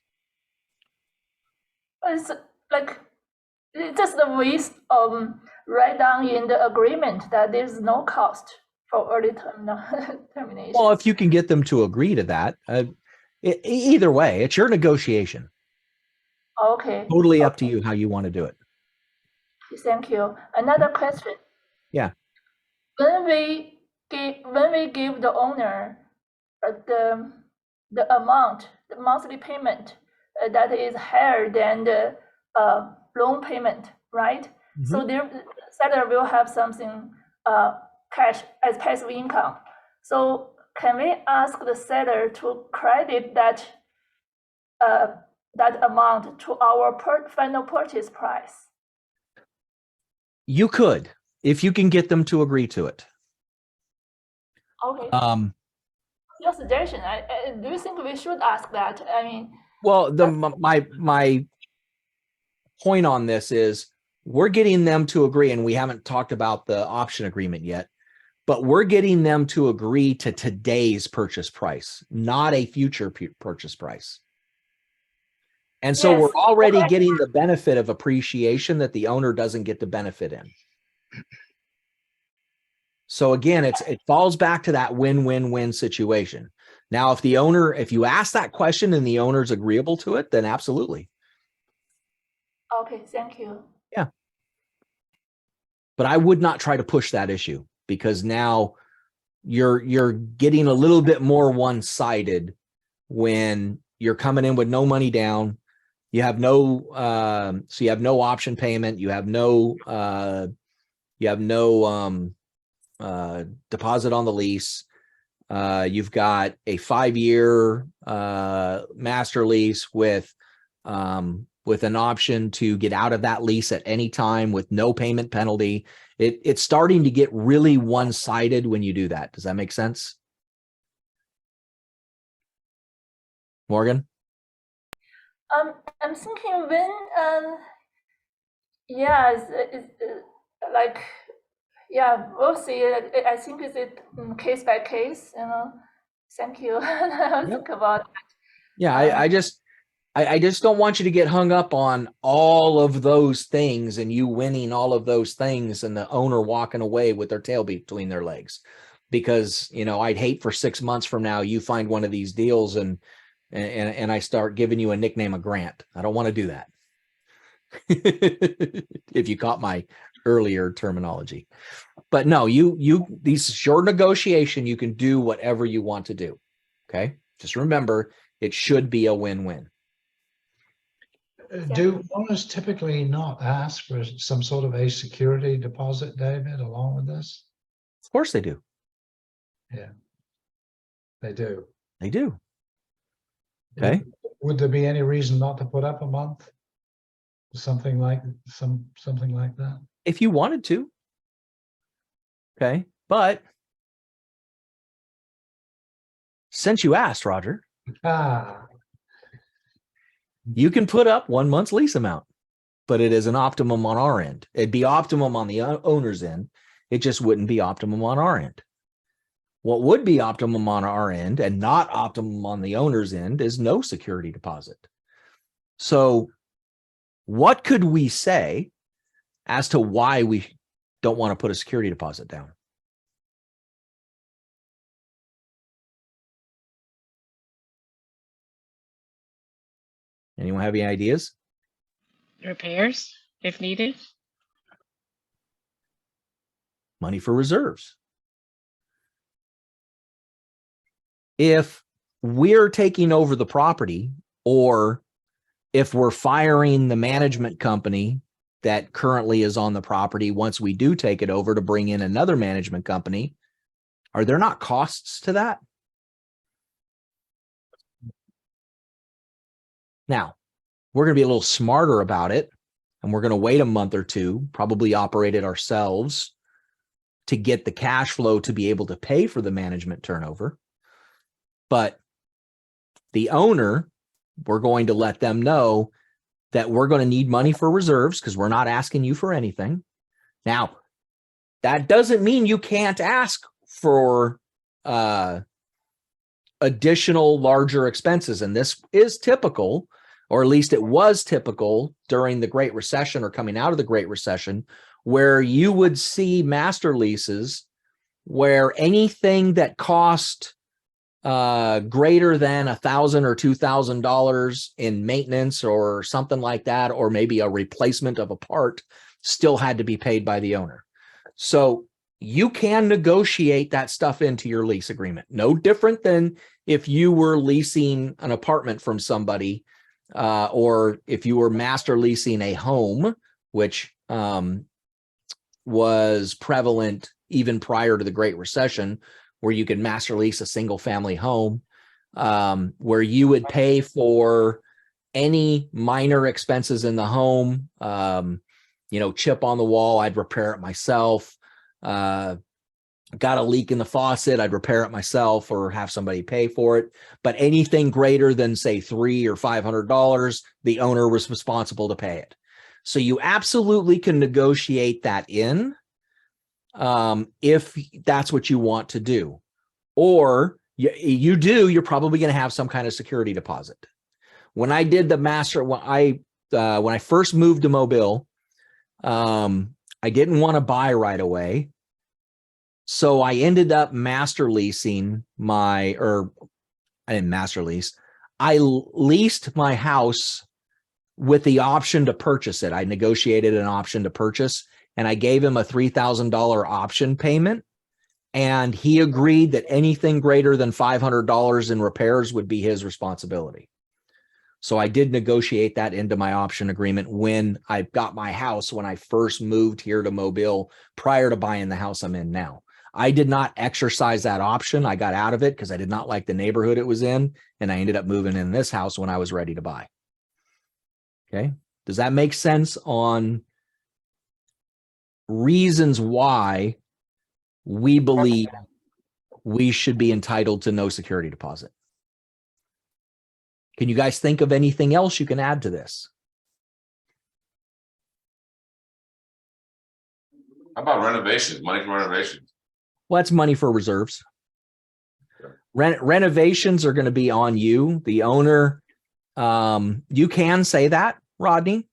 It's like it's just the we write down in the agreement that there's no cost for early termination. Well, if you can get them to agree to that, either way, it's your negotiation. Okay. Totally up to you how you want to do it. Thank you. Another question. Yeah. When we give the owner the amount, the monthly payment that is higher than the loan payment, right? Mm-hmm. So the seller will have something cash as passive income. So can we ask the seller to credit that amount to our final purchase price? You could, if you can get them to agree to it. Okay. Your suggestion. Do you think we should ask that? I mean. Well, my point on this is we're getting them to agree, and we haven't talked about the option agreement yet, but we're getting them to agree to today's purchase price, not a future purchase price. And so Yes. we're already getting the benefit of appreciation that the owner doesn't get the benefit in. So again, it falls back to that win-win-win situation. Now, if you ask that question and the owner's agreeable to it, then absolutely. Okay, thank you. Yeah. But I would not try to push that issue, because now you're getting a little bit more one-sided when you're coming in with no money down. You have no option payment. You have no deposit on the lease. You've got a 5-year master lease with an option to get out of that lease at any time with no payment penalty. It's starting to get really one-sided when you do that. Does that make sense? Morgan? I'm thinking when we'll see. I think it's case by case, Thank you. I'll think about it. Yeah, I just don't want you to get hung up on all of those things and you winning all of those things and the owner walking away with their tail between their legs. Because, you know, I'd hate for 6 months from now, you find one of these deals and I start giving you a nickname of Grant. I don't want to do that. If you caught my earlier terminology. But no, these short negotiation, you can do whatever you want to do. Okay. Just remember, it should be a win-win. Do owners typically not ask for some sort of a security deposit, David, along with this? Of course they do. Yeah, they do. They do. Okay. Would there be any reason not to put up a month? Something like that? If you wanted to. Okay. But since you asked, Roger, you can put up 1 month's lease amount, but it is an optimum on our end. It'd be optimum on the owner's end. It just wouldn't be optimum on our end. What would be optimum on our end and not optimum on the owner's end is no security deposit. So what could we say as to why we don't want to put a security deposit down? Anyone have any ideas? Repairs if needed. Money for reserves. If we're taking over the property, or if we're firing the management company that currently is on the property, once we do take it over to bring in another management company, are there not costs to that? Now, we're going to be a little smarter about it, and we're going to wait a month or two, probably operate it ourselves to get the cash flow to be able to pay for the management turnover. But the owner, we're going to let them know that we're going to need money for reserves because we're not asking you for anything. Now, that doesn't mean you can't ask for additional larger expenses. And this is typical, or at least it was typical during the Great Recession or coming out of the Great Recession, where you would see master leases where anything that cost greater than $1,000 or $2,000 in maintenance or something like that, or maybe a replacement of a part, still had to be paid by the owner. So you can negotiate that stuff into your lease agreement. No different than if you were leasing an apartment from somebody, or if you were master leasing a home, which was prevalent even prior to the Great Recession, where you could master lease a single family home, where you would pay for any minor expenses in the home. You know, chip on the wall, I'd repair it myself. Got a leak in the faucet, I'd repair it myself or have somebody pay for it. But anything greater than, say, $300 or $500, the owner was responsible to pay it. So you absolutely can negotiate that in, if that's what you want to do. Or you're probably going to have some kind of security deposit. When I did the master, when I first moved to Mobile, I didn't want to buy right away. So I ended up master leasing I didn't master lease. I leased my house with the option to purchase it. I negotiated an option to purchase, and I gave him a $3,000 option payment. And he agreed that anything greater than $500 in repairs would be his responsibility. So I did negotiate that into my option agreement when I got my house, when I first moved here to Mobile, prior to buying the house I'm in now. I did not exercise that option. I got out of it because I did not like the neighborhood it was in, and I ended up moving in this house when I was ready to buy. Okay. Does that make sense on reasons why we believe we should be entitled to no security deposit? Can you guys think of anything else you can add to this? How about renovations, money for renovations? Well, that's money for reserves. Renovations are going to be on you, the owner. You can say that, Rodney.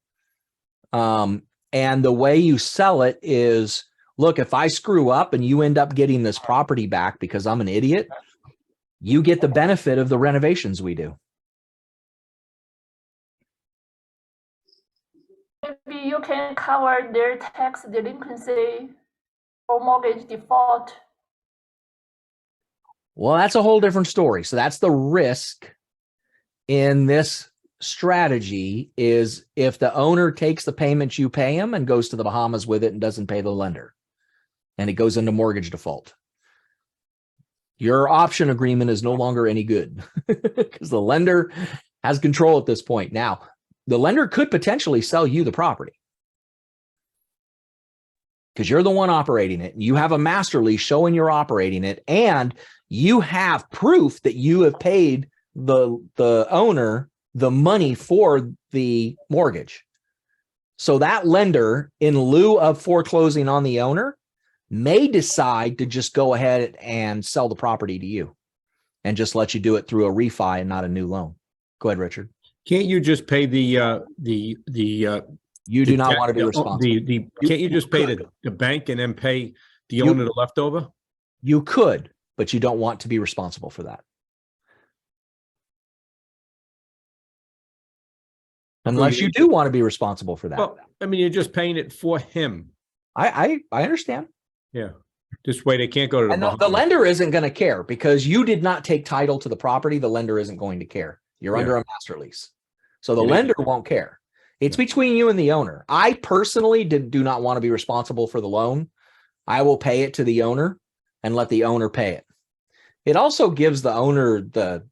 And the way you sell it is, look, if I screw up and you end up getting this property back because I'm an idiot, you get the benefit of the renovations we do. Maybe you can cover their tax delinquency or mortgage default. Well, that's a whole different story. So that's the risk in this strategy, is if the owner takes the payments you pay him and goes to the Bahamas with it and doesn't pay the lender, and it goes into mortgage default. Your option agreement is no longer any good because the lender has control at this point. Now, the lender could potentially sell you the property because you're the one operating it. You have a master lease showing you're operating it, and you have proof that you have paid the owner the money for the mortgage. So that lender, in lieu of foreclosing on the owner, may decide to just go ahead and sell the property to you and just let you do it through a refi and not a new loan. Go ahead, Richard. Can't you just pay You do not want to be responsible. Can't you just pay the bank and then pay the owner the leftover? You could, but you don't want to be responsible for that. Unless you do want to be responsible for that. Well, I mean, you're just paying it for him. I understand. Yeah. This way they can't go to the And the Bahamas. lender isn't going to care because you did not take title to the property. The lender isn't going to care. You're under a master lease. So the lender won't care. It's between you and the owner. I personally do not want to be responsible for the loan. I will pay it to the owner and let the owner pay it. It also gives the owner the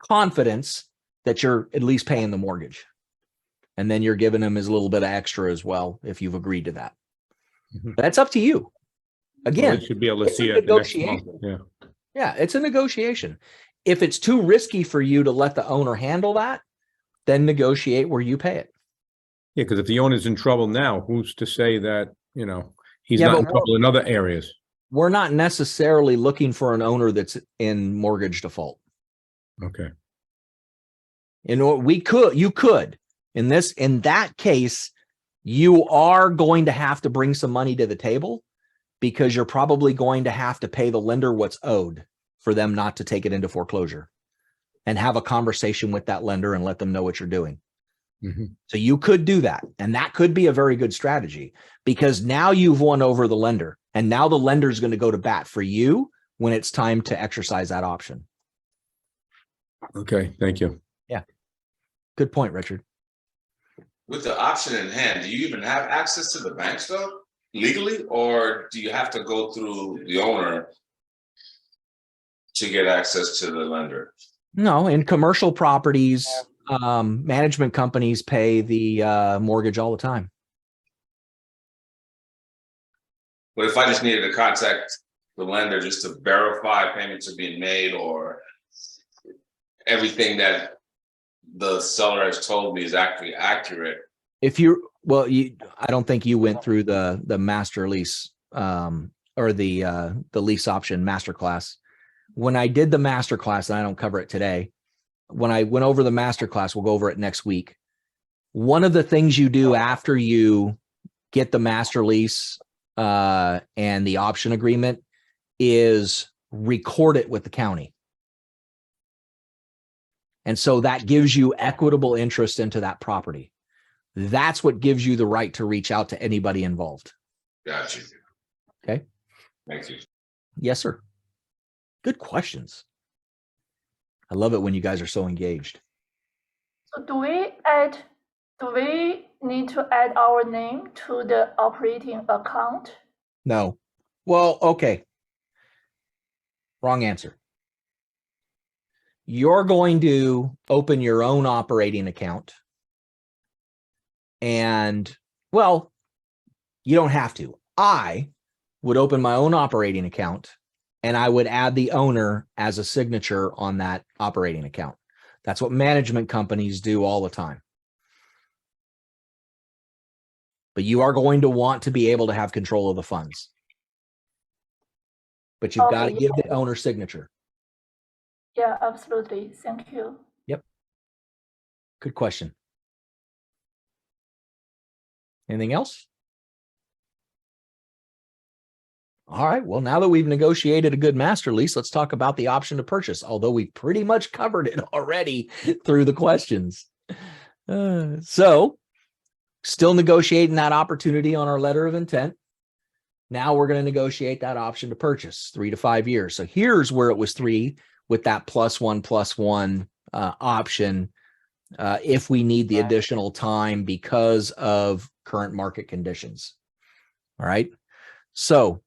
confidence that you're at least paying the mortgage. And then you're giving him his little bit of extra as well if you've agreed to that. That's up to you. Again, Well, should be able to it's see a it next month. negotiation. Yeah. Yeah, it's a negotiation. If it's too risky for you to let the owner handle that, then negotiate where you pay it. Yeah, because if the owner's in trouble now, who's to say that, you know, he's Yeah, not but in trouble in other areas? We're not necessarily looking for an owner that's in mortgage default. Okay. You know, you could, in that case, you are going to have to bring some money to the table because you're probably going to have to pay the lender what's owed for them not to take it into foreclosure, and have a conversation with that lender and let them know what you're doing. So you could do that. And that could be a very good strategy because now you've won over the lender, and now the lender is going to go to bat for you when it's time to exercise that option. Okay. Thank you. Yeah. Good point, Richard. With the option in hand, do you even have access to the banks though, legally, or do you have to go through the owner to get access to the lender? No, in commercial properties, management companies pay the mortgage all the time. But if I just needed to contact the lender just to verify payments are being made, or everything that the seller has told me is actually accurate. I don't think you went through the master lease or the lease option masterclass. When I did the masterclass, and I don't cover it today, when I went over the masterclass, we'll go over it next week. One of the things you do after you get the master lease and the option agreement is record it with the county. And so that gives you equitable interest into that property. That's what gives you the right to reach out to anybody involved. Gotcha. Okay. Thank you. Yes, sir. Good questions. I love it when you guys are so engaged. So do we need to add our name to the operating account? No. Well, okay. Wrong answer. You're going to open your own operating account. And, well, you don't have to. I would open my own operating account, and I would add the owner as a signature on that operating account. That's what management companies do all the time. But you are going to want to be able to have control of the funds. But you've got to give the owner signature. Yeah, absolutely. Thank you. Good question. Anything else? All right. Well, now that we've negotiated a good master lease, let's talk about the option to purchase, although we've pretty much covered it already through the questions. So still negotiating that opportunity on our letter of intent. Now we're going to negotiate that option to purchase 3 to 5 years. So here's where it was 3 with that +1 option if we need the additional time because of current market conditions. All right. So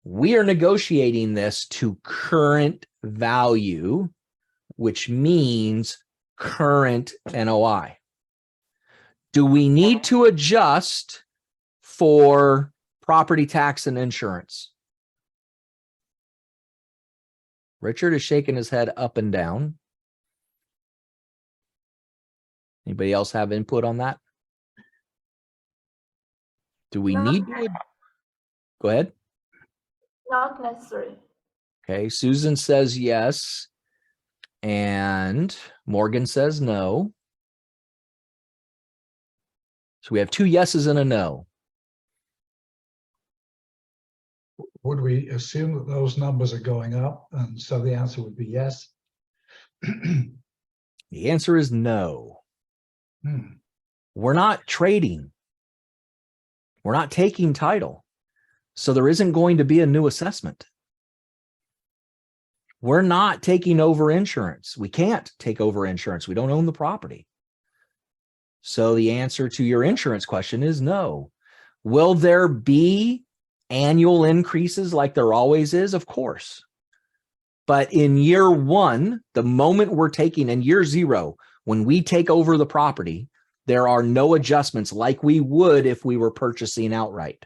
we are negotiating this to current value, which means current NOI. Do we need to adjust for property tax and insurance? Richard is shaking his head up and down. Anybody else have input on that? Do we need to? Go ahead. Not necessary. Okay, Susan says yes, and Morgan says no. So we have 2 yeses and a no. Would we assume that those numbers are going up? And so the answer would be yes. The answer is no. Hmm. We're not trading. We're not taking title. So there isn't going to be a new assessment. We're not taking over insurance. We can't take over insurance. We don't own the property. So the answer to your insurance question is no. Will there be annual increases like there always is? Of course. But in year 1, the moment we're taking, in year 0, when we take over the property, there are no adjustments like we would if we were purchasing outright,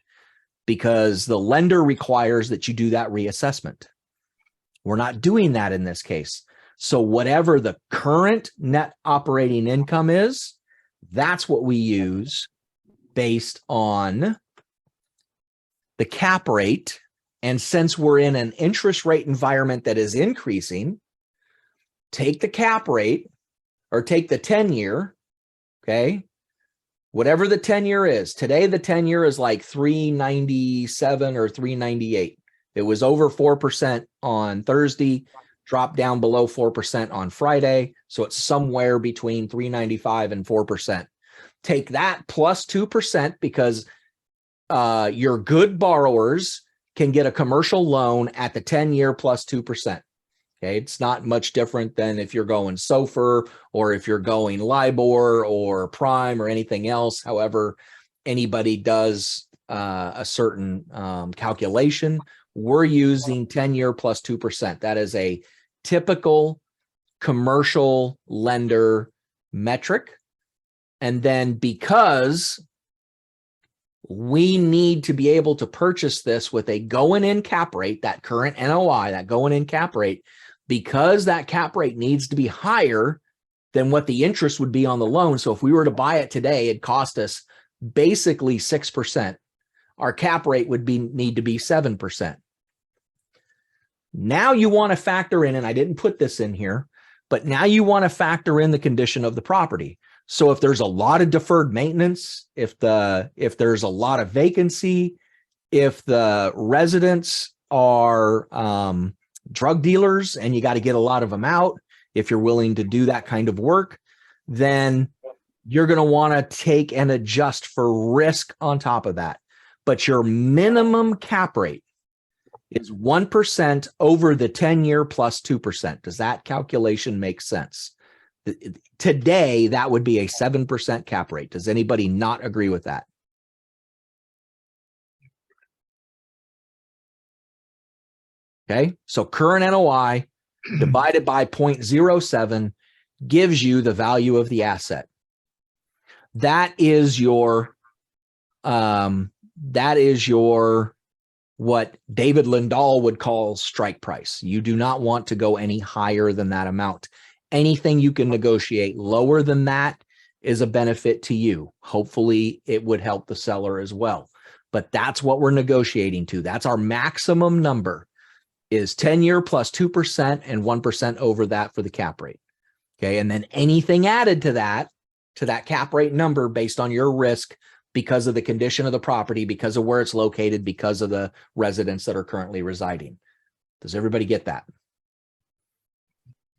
because the lender requires that you do that reassessment. We're not doing that in this case. So whatever the current net operating income is, that's what we use based on the cap rate. And since we're in an interest rate environment that is increasing, take the cap rate or take the 10-year, okay? Whatever the 10-year is. Today, the 10-year is like 397 or 398. It was over 4% on Thursday, dropped down below 4% on Friday. So it's somewhere between 395 and 4%. Take that plus 2% because your good borrowers can get a commercial loan at the 10-year plus 2%. Okay, it's not much different than if you're going SOFR or if you're going LIBOR or Prime or anything else. However, anybody does a certain calculation. We're using 10-year plus 2%. That is a typical commercial lender metric. And then because we need to be able to purchase this with a going-in cap rate, that current NOI, that going-in cap rate, because that cap rate needs to be higher than what the interest would be on the loan. So if we were to buy it today, it'd cost us basically 6%. Our cap rate would need to be 7%. Now you want to factor in, and I didn't put this in here, but now you want to factor in the condition of the property. So if there's a lot of deferred maintenance, if there's a lot of vacancy, if the residents are drug dealers and you got to get a lot of them out, if you're willing to do that kind of work, then you're going to want to take and adjust for risk on top of that. But your minimum cap rate is 1% over the 10-year plus 2%. Does that calculation make sense? Today, that would be a 7% cap rate. Does anybody not agree with that? Okay, so current NOI divided by 0.07 gives you the value of the asset. That is your what David Lindahl would call strike price. You do not want to go any higher than that amount. Anything you can negotiate lower than that is a benefit to you. Hopefully it would help the seller as well. But that's what we're negotiating to. That's our maximum number, is 10-year plus 2% and 1% over that for the cap rate. Okay. And then anything added to that cap rate number based on your risk because of the condition of the property, because of where it's located, because of the residents that are currently residing. Does everybody get that?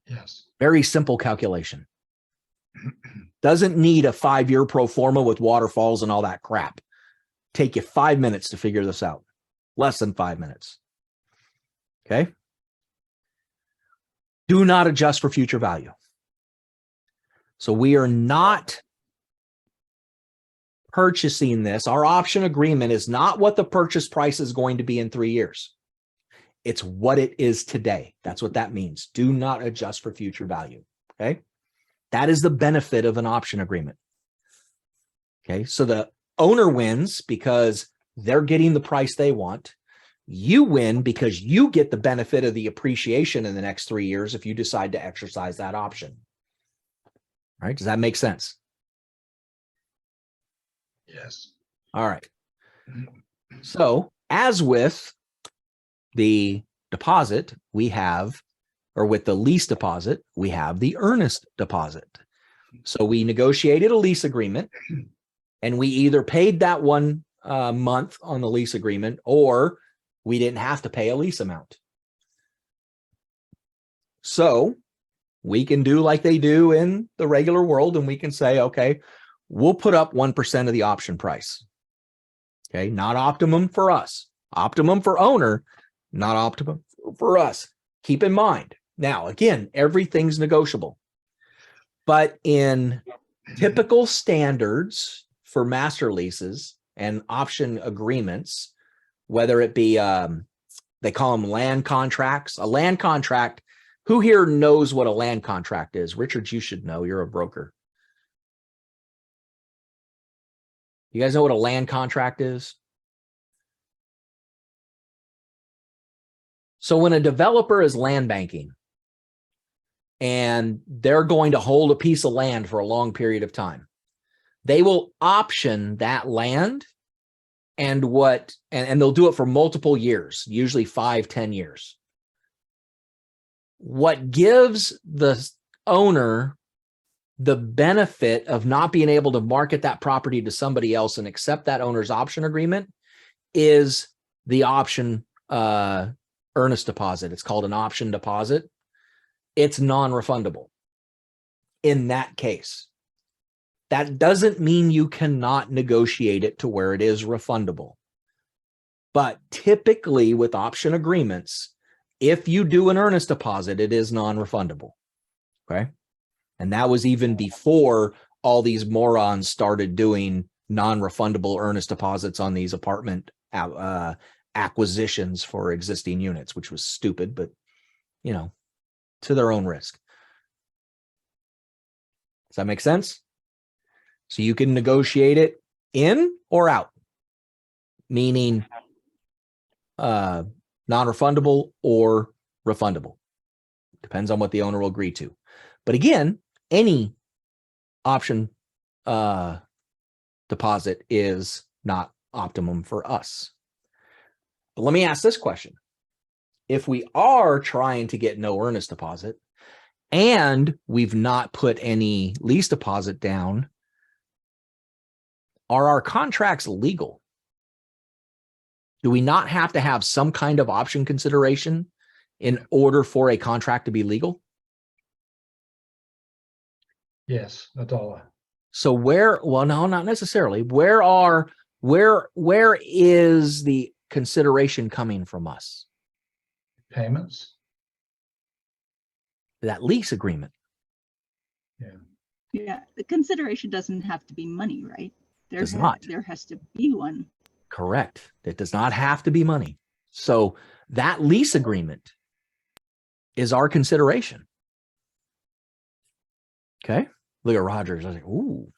Yes. Very simple calculation. Doesn't need a 5-year pro forma with waterfalls and all that crap. Take you 5 minutes to figure this out. Less than 5 minutes. Okay. Do not adjust for future value. So we are not purchasing this. Our option agreement is not what the purchase price is going to be in 3 years. It's what it is today. That's what that means. Do not adjust for future value. Okay. That is the benefit of an option agreement. Okay. So the owner wins because they're getting the price they want. You win because you get the benefit of the appreciation in the next 3 years if you decide to exercise that option. All right. Does that make sense? Yes. All right. So as with the deposit, we have, or with the lease deposit, we have the earnest deposit. So we negotiated a lease agreement and we either paid that 1 month on the lease agreement or we didn't have to pay a lease amount. So we can do like they do in the regular world and we can say, okay, we'll put up 1% of the option price. Okay, not optimum for us, optimum for owner, not optimum for us. Keep in mind. Now, again, everything's negotiable, but in typical standards for master leases and option agreements, whether it be, they call them land contracts, a land contract. Who here knows what a land contract is? Richard, you should know, you're a broker. You guys know what a land contract is? So when a developer is land banking and they're going to hold a piece of land for a long period of time, they will option that land and they'll do it for multiple years, usually 5-10 years. What gives the owner the benefit of not being able to market that property to somebody else and accept that owner's option agreement is the option earnest deposit. It's called an option deposit. It's non-refundable in that case. That doesn't mean you cannot negotiate it to where it is refundable. But typically with option agreements, if you do an earnest deposit, it is non-refundable. Okay. And that was even before all these morons started doing non-refundable earnest deposits on these apartment acquisitions for existing units, which was stupid, but you know, to their own risk. Does that make sense? So you can negotiate it in or out, meaning non-refundable or refundable. Depends on what the owner will agree to. But again, any option deposit is not optimum for us. But let me ask this question. If we are trying to get no earnest deposit and we've not put any lease deposit down, are our contracts legal? Do we not have to have some kind of option consideration in order for a contract to be legal? Yes, $1. So well, no, not necessarily. Where is the consideration coming from us? Payments. That lease agreement. Yeah, the consideration doesn't have to be money, right? There has to be one. Correct. It does not have to be money. So that lease agreement is our consideration. Okay. Look at Rogers. I was like, ooh,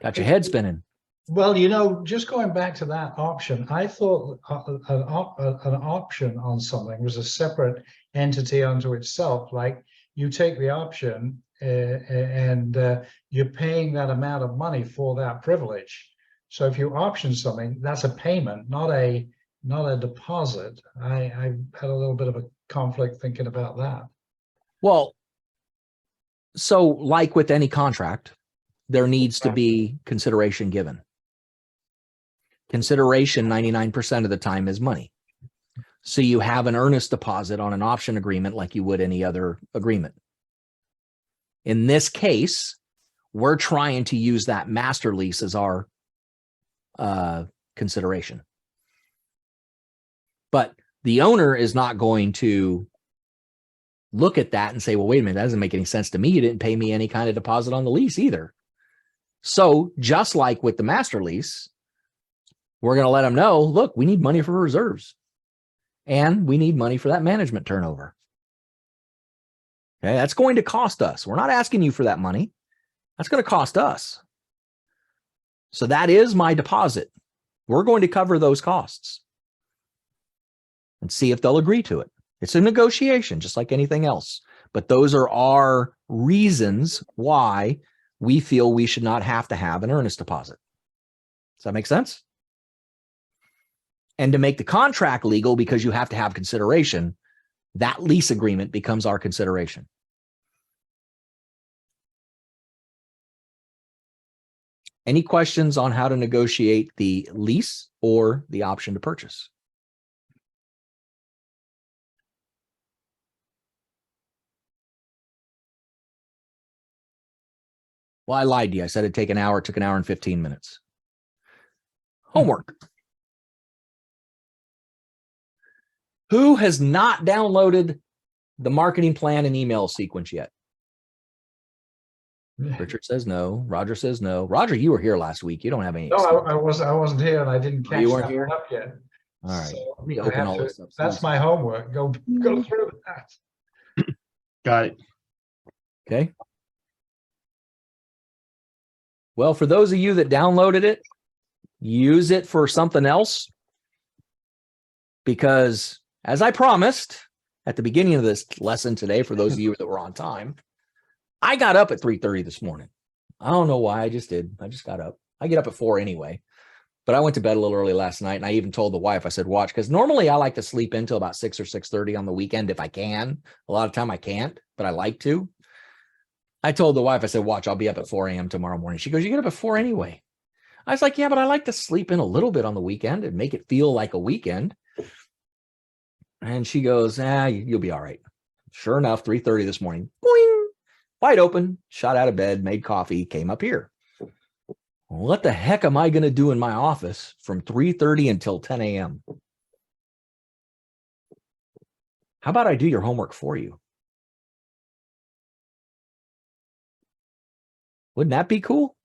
got your head spinning. Well, you know, just going back to that option, I thought an option on something was a separate entity unto itself. Like you take the option and you're paying that amount of money for that privilege. So if you option something, that's a payment, not a not a deposit. I had a little bit of a conflict thinking about that. Well, so like with any contract, there needs to be consideration given. Consideration 99% of the time is money. So you have an earnest deposit on an option agreement like you would any other agreement. In this case, we're trying to use that master lease as our consideration. But the owner is not going to look at that and say, well, wait a minute, that doesn't make any sense to me. You didn't pay me any kind of deposit on the lease either. So just like with the master lease, we're going to let them know, look, we need money for reserves and we need money for that management turnover. Okay, that's going to cost us. We're not asking you for that money. That's going to cost us. So that is my deposit. We're going to cover those costs and see if they'll agree to it. It's a negotiation, just like anything else. But those are our reasons why we feel we should not have to have an earnest deposit. Does that make sense? And to make the contract legal, because you have to have consideration, that lease agreement becomes our consideration. Any questions on how to negotiate the lease or the option to purchase? Well, I lied to you. I said it'd take an hour. It took an hour and 15 minutes. Homework. Who has not downloaded the marketing plan and email sequence yet? Richard says no. Roger says no. Roger, you were here last week. You don't have any. No, I wasn't here, and I didn't catch You weren't that here? one up yet. All right. So Let me I open have all to- this up. That's my homework. Go through that. Got it. Okay. Well, for those of you that downloaded it, use it for something else. Because as I promised at the beginning of this lesson today, for those of you that were on time, I got up at 3:30 this morning. I don't know why. I just did. I just got up. I get up at 4 anyway. But I went to bed a little early last night, and I even told the wife, I said, watch, because normally I like to sleep until about 6 or 6:30 on the weekend if I can. A lot of time I can't, but I like to. I told the wife, I said, watch, I'll be up at 4 a.m. tomorrow morning. She goes, you get up at 4 anyway. I was like, yeah, but I like to sleep in a little bit on the weekend and make it feel like a weekend. And she goes, you'll be all right. Sure enough, 3:30 this morning, boing, wide open, shot out of bed, made coffee, came up here. What the heck am I going to do in my office from 3:30 until 10 a.m.? How about I do your homework for you? Wouldn't that be cool?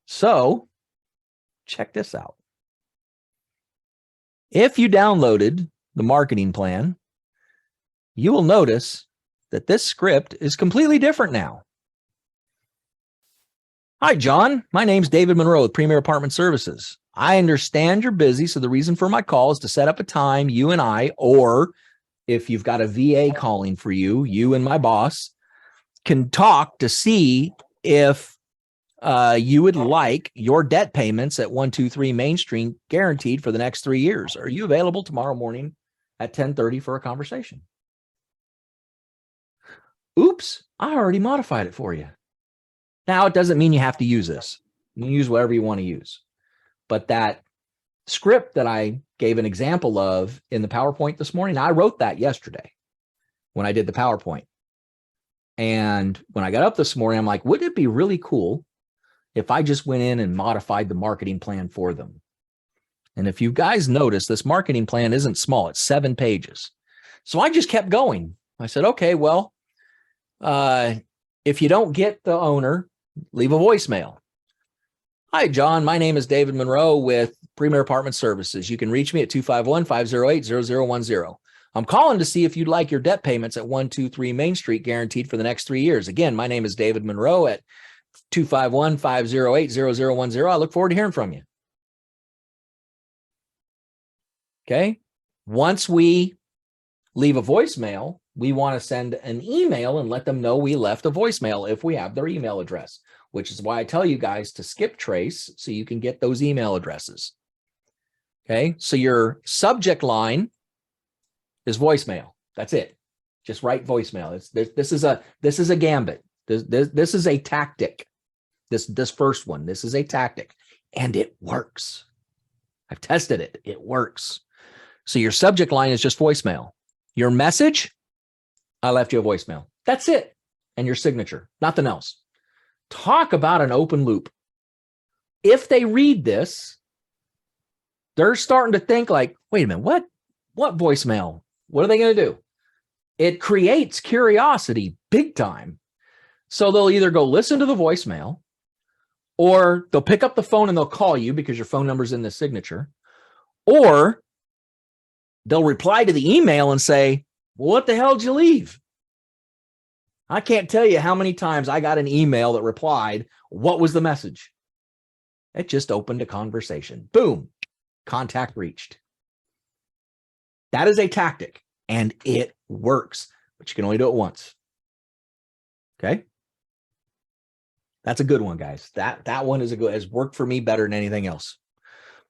So check this out. If you downloaded the marketing plan, you will notice that this script is completely different now. Hi, John. My name's David Monroe with Premier Apartment Services. I understand you're busy, so the reason for my call is to set up a time you and I, or if you've got a VA calling for you, you and my boss can talk to see if you would like your debt payments at 123 Main Street guaranteed for the next 3 years. Are you available tomorrow morning at 10:30 for a conversation? Oops, I already modified it for you. Now, it doesn't mean you have to use this. You can use whatever you want to use. But that script that I gave an example of in the PowerPoint this morning, I wrote that yesterday when I did the PowerPoint. And when I got up this morning, I'm like, wouldn't it be really cool if I just went in and modified the marketing plan for them? And if you guys notice, this marketing plan isn't small. It's 7 pages. So I just kept going. I said, okay, well, if you don't get the owner, leave a voicemail. Hi, John. My name is David Monroe with Premier Apartment Services. You can reach me at 251-508-0010. I'm calling to see if you'd like your debt payments at 123 Main Street guaranteed for the next 3 years. Again, my name is David Monroe at 251-508-0010. I look forward to hearing from you. Okay. Once we leave a voicemail, we want to send an email and let them know we left a voicemail if we have their email address, which is why I tell you guys to skip trace so you can get those email addresses. Okay. So your subject line is voicemail. That's it. Just write voicemail. This is a gambit. This is a tactic. This first one, this is a tactic, and it works. I've tested it. It works. So your subject line is just voicemail. Your message, I left you a voicemail. That's it. And your signature, nothing else. Talk about an open loop. If they read this, they're starting to think like, wait a minute, what voicemail? What are they going to do? It creates curiosity big time. So they'll either go listen to the voicemail, or they'll pick up the phone and they'll call you because your phone number's in the signature, or they'll reply to the email and say, well, what the hell did you leave? I can't tell you how many times I got an email that replied, what was the message? It just opened a conversation. Boom, contact reached. That is a tactic, and it works, but you can only do it once. Okay? That's a good one, guys. That one has worked for me better than anything else.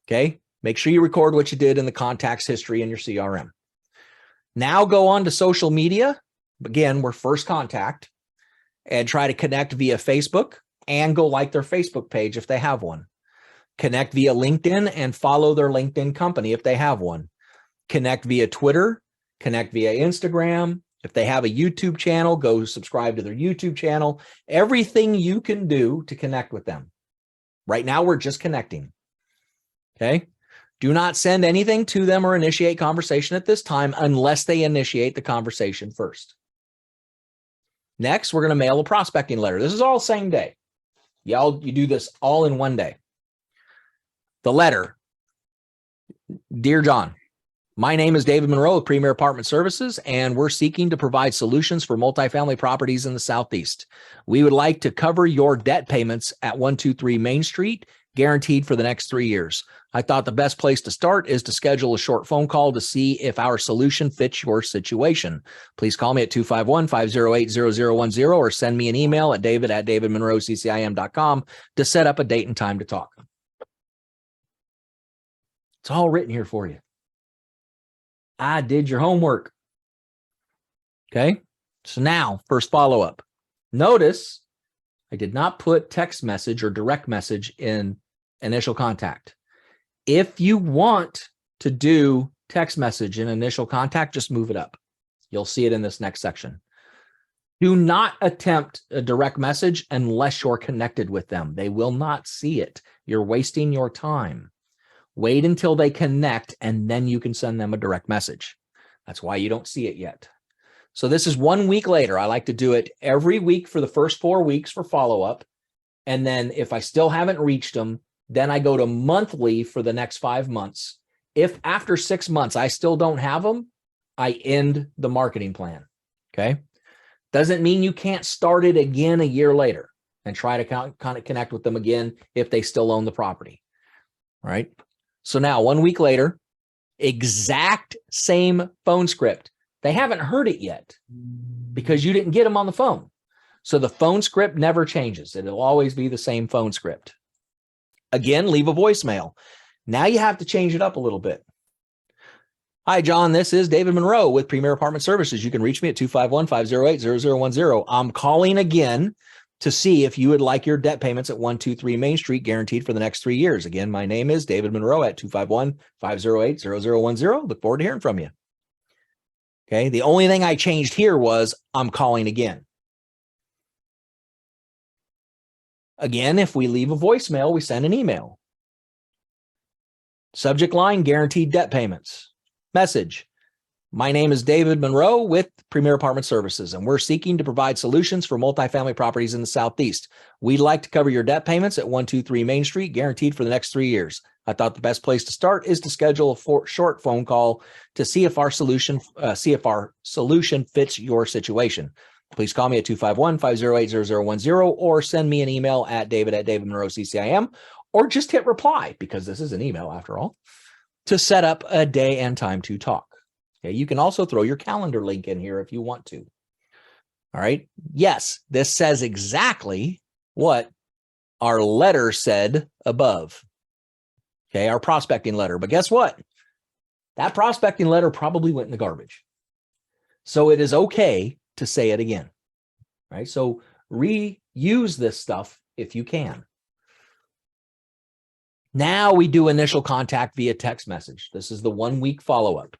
Okay? Make sure you record what you did in the contacts history in your CRM. Now go on to social media. Again, we're first contact, and try to connect via Facebook and go like their Facebook page if they have one. Connect via LinkedIn and follow their LinkedIn company if they have one. Connect via Twitter, connect via Instagram. If they have a YouTube channel, go subscribe to their YouTube channel. Everything you can do to connect with them. Right now, we're just connecting. Okay? Do not send anything to them or initiate conversation at this time unless they initiate the conversation first. Next, we're going to mail a prospecting letter. This is all same day. You do this all in one day. The letter. Dear John, my name is David Monroe of Premier Apartment Services, and we're seeking to provide solutions for multifamily properties in the Southeast. We would like to cover your debt payments at 123 Main Street, guaranteed for the next 3 years. I thought the best place to start is to schedule a short phone call to see if our solution fits your situation. Please call me at 251-508-0010 or send me an email at david@davidmonroeccim.com to set up a date and time to talk. It's all written here for you. I did your homework. Okay. So now, first follow-up. Notice I did not put text message or direct message in initial contact. If you want to do text message in initial contact, just move it up. You'll see it in this next section. Do not attempt a direct message unless you're connected with them. They will not see it. You're wasting your time. Wait until they connect, and then you can send them a direct message. That's why you don't see it yet. So this is 1 week later. I like to do it every week for the first 4 weeks for follow-up. And then if I still haven't reached them, then I go to monthly for the next 5 months. If after 6 months I still don't have them, I end the marketing plan. Okay. Doesn't mean you can't start it again a year later and try to kind of connect with them again if they still own the property. All right. So now 1 week later, exact same phone script. They haven't heard it yet because you didn't get them on the phone. So the phone script never changes. It'll always be the same phone script. Again, leave a voicemail. Now you have to change it up a little bit. Hi, John. This is David Monroe with Premier Apartment Services. You can reach me at 251-508-0010. I'm calling again to see if you would like your debt payments at 123 Main Street guaranteed for the next 3 years. Again, my name is David Monroe at 251-508-0010. Look forward to hearing from you. Okay. The only thing I changed here was I'm calling again. Again, if we leave a voicemail, we send an email. Subject line, guaranteed debt payments. Message. My name is David Monroe with Premier Apartment Services, and we're seeking to provide solutions for multifamily properties in the Southeast. We'd like to cover your debt payments at 123 Main Street, guaranteed for the next 3 years. I thought the best place to start is to schedule a short phone call to see if our solution fits your situation. Please call me at 251-508-0010 or send me an email at david@davidmonroeccim, or just hit reply, because this is an email after all, to set up a day and time to talk. Okay, you can also throw your calendar link in here if you want to. All right. Yes, this says exactly what our letter said above. Okay, our prospecting letter. But guess what? That prospecting letter probably went in the garbage. So it is okay to say it again, right? So reuse this stuff if you can. Now we do initial contact via text message. This is the 1 week follow-up.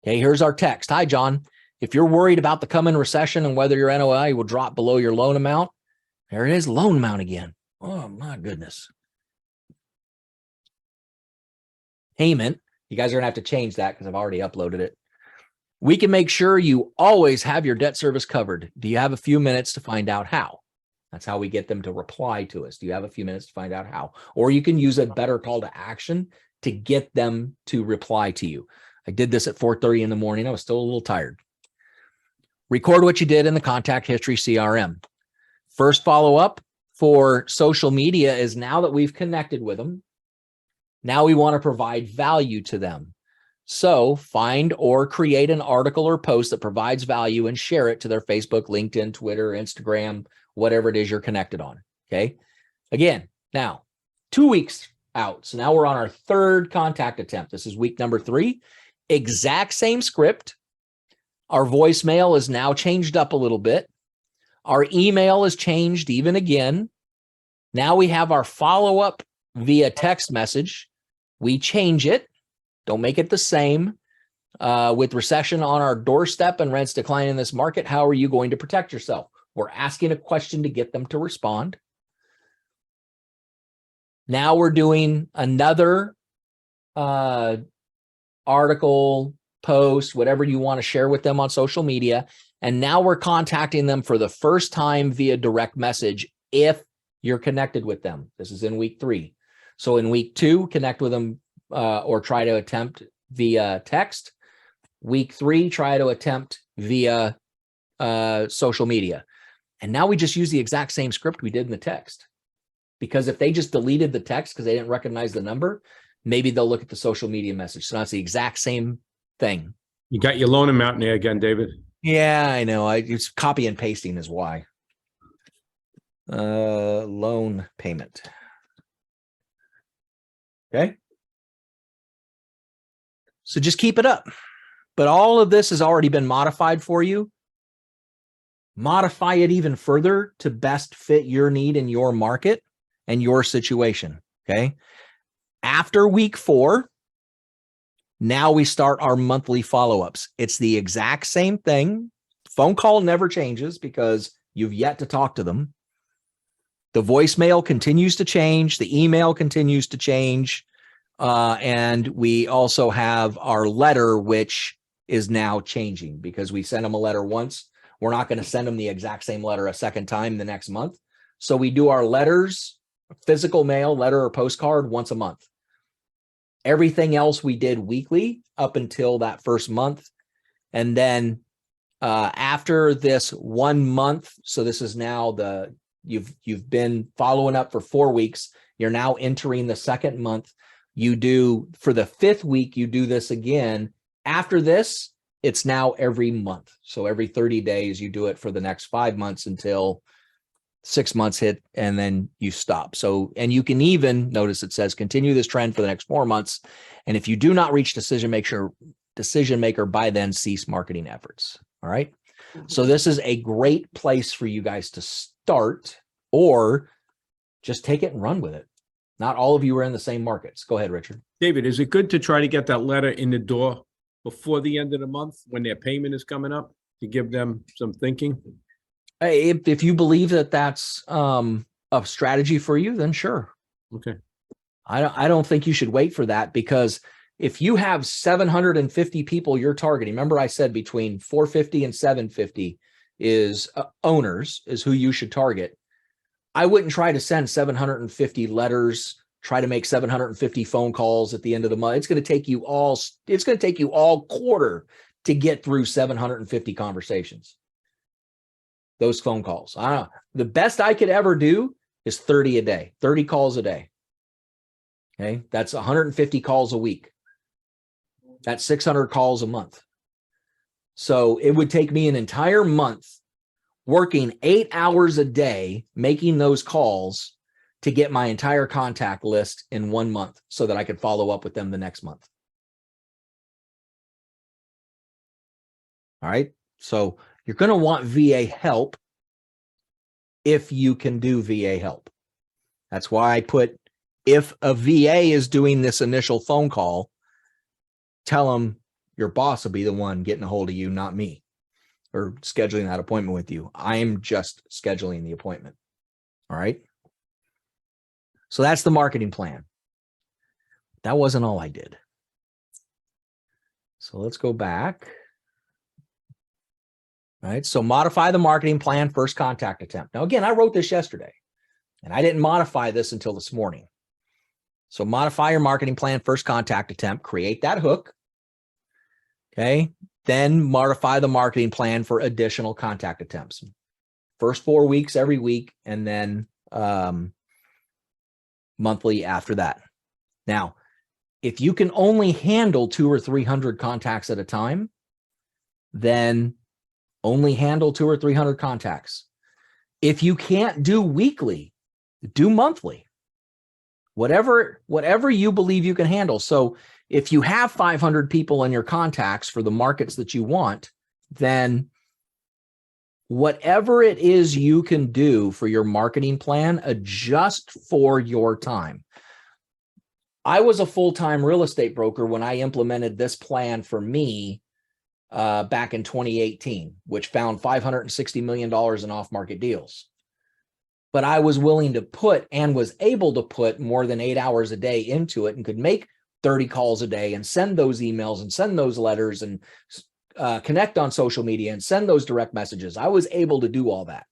Okay, here's our text. Hi, John. If you're worried about the coming recession and whether your NOI will drop below your loan amount, there it is, loan amount again. Oh, my goodness. Payment. You guys are going to have to change that because I've already uploaded it. We can make sure you always have your debt service covered. Do you have a few minutes to find out how? That's how we get them to reply to us. Do you have a few minutes to find out how? Or you can use a better call to action to get them to reply to you. I did this at 4:30 in the morning. I was still a little tired. Record what you did in the contact history CRM. First follow-up for social media is now that we've connected with them, now we want to provide value to them. So find or create an article or post that provides value and share it to their Facebook, LinkedIn, Twitter, Instagram, whatever it is you're connected on. Okay. Again, now 2 weeks out. So now we're on our third contact attempt. This is week number 3. Exact same script. Our voicemail is now changed up a little bit. Our email is changed even again. Now we have our follow-up via text message. We change it. Don't make it the same. With recession on our doorstep and rents declining in this market, how are you going to protect yourself? We're asking a question to get them to respond. Now we're doing another article, post, whatever you want to share with them on social media. And now we're contacting them for the first time via direct message if you're connected with them. This is in week 3. So in week 2, connect with them or try to attempt via text. Week 3, try to attempt via social media. And now we just use the exact same script we did in the text. Because if they just deleted the text because they didn't recognize the number, maybe they'll look at the social media message. So now it's the exact same thing. You got your loan amount in there again, David. Yeah, I know. It's copy and pasting is why. Loan payment. Okay. So just keep it up. But all of this has already been modified for you. Modify it even further to best fit your need in your market and your situation. Okay. After week 4, now we start our monthly follow-ups. It's the exact same thing. Phone call never changes because you've yet to talk to them. The voicemail continues to change. The email continues to change. And we also have our letter, which is now changing because we sent them a letter once. We're not going to send them the exact same letter a second time the next month. So we do our letters, physical mail, letter or postcard once a month. Everything else we did weekly up until that first month. And then after this 1 month, so this is now you've been following up for 4 weeks. You're now entering the second month. You do for the 5th week, you do this again. After this, it's now every month. So every 30 days, you do it for the next 5 months until 6 months hit, and then you stop. So, and you can even notice it says continue this trend for the next 4 months. And if you do not reach decision maker by then, cease marketing efforts. All right. So this is a great place for you guys to start, or just take it and run with it. Not all of you are in the same markets. Go ahead, Richard. David, is it good to try to get that letter in the door before the end of the month when their payment is coming up to give them some thinking? If you believe that that's a strategy for you, then sure. Okay. I don't think you should wait for that, because if you have 750 people you're targeting, remember I said between 450 and 750 is owners is who you should target. I wouldn't try to send 750 letters, try to make 750 phone calls at the end of the month. It's going to take you all quarter to get through 750 conversations. Those phone calls. I don't know. The best I could ever do is 30 a day, 30 calls a day. Okay. That's 150 calls a week. That's 600 calls a month. So it would take me an entire month working 8 hours a day, making those calls to get my entire contact list in 1 month so that I could follow up with them the next month. All right. So you're going to want VA help if you can do VA help. That's why I put, if a VA is doing this initial phone call, tell them your boss will be the one getting a hold of you, not me, or scheduling that appointment with you. I'm just scheduling the appointment. All right. So that's the marketing plan. That wasn't all I did. So let's go back. All right. So modify the marketing plan, first contact attempt. Now, again, I wrote this yesterday and I didn't modify this until this morning. So modify your marketing plan, first contact attempt, create that hook. Okay. Then modify the marketing plan for additional contact attempts. First 4 weeks, every week, and then monthly after that. Now, if you can only handle 200 or 300 contacts at a time, then only handle 200 or 300 contacts. If you can't do weekly, do monthly. Whatever you believe you can handle. So if you have 500 people in your contacts for the markets that you want, then whatever it is you can do for your marketing plan, adjust for your time. I was a full-time real estate broker when I implemented this plan for me back in 2018, which found $560 million in off-market deals. But I was willing to put and was able to put more than 8 hours a day into it and could make 30 calls a day and send those emails and send those letters and connect on social media and send those direct messages. I was able to do all that.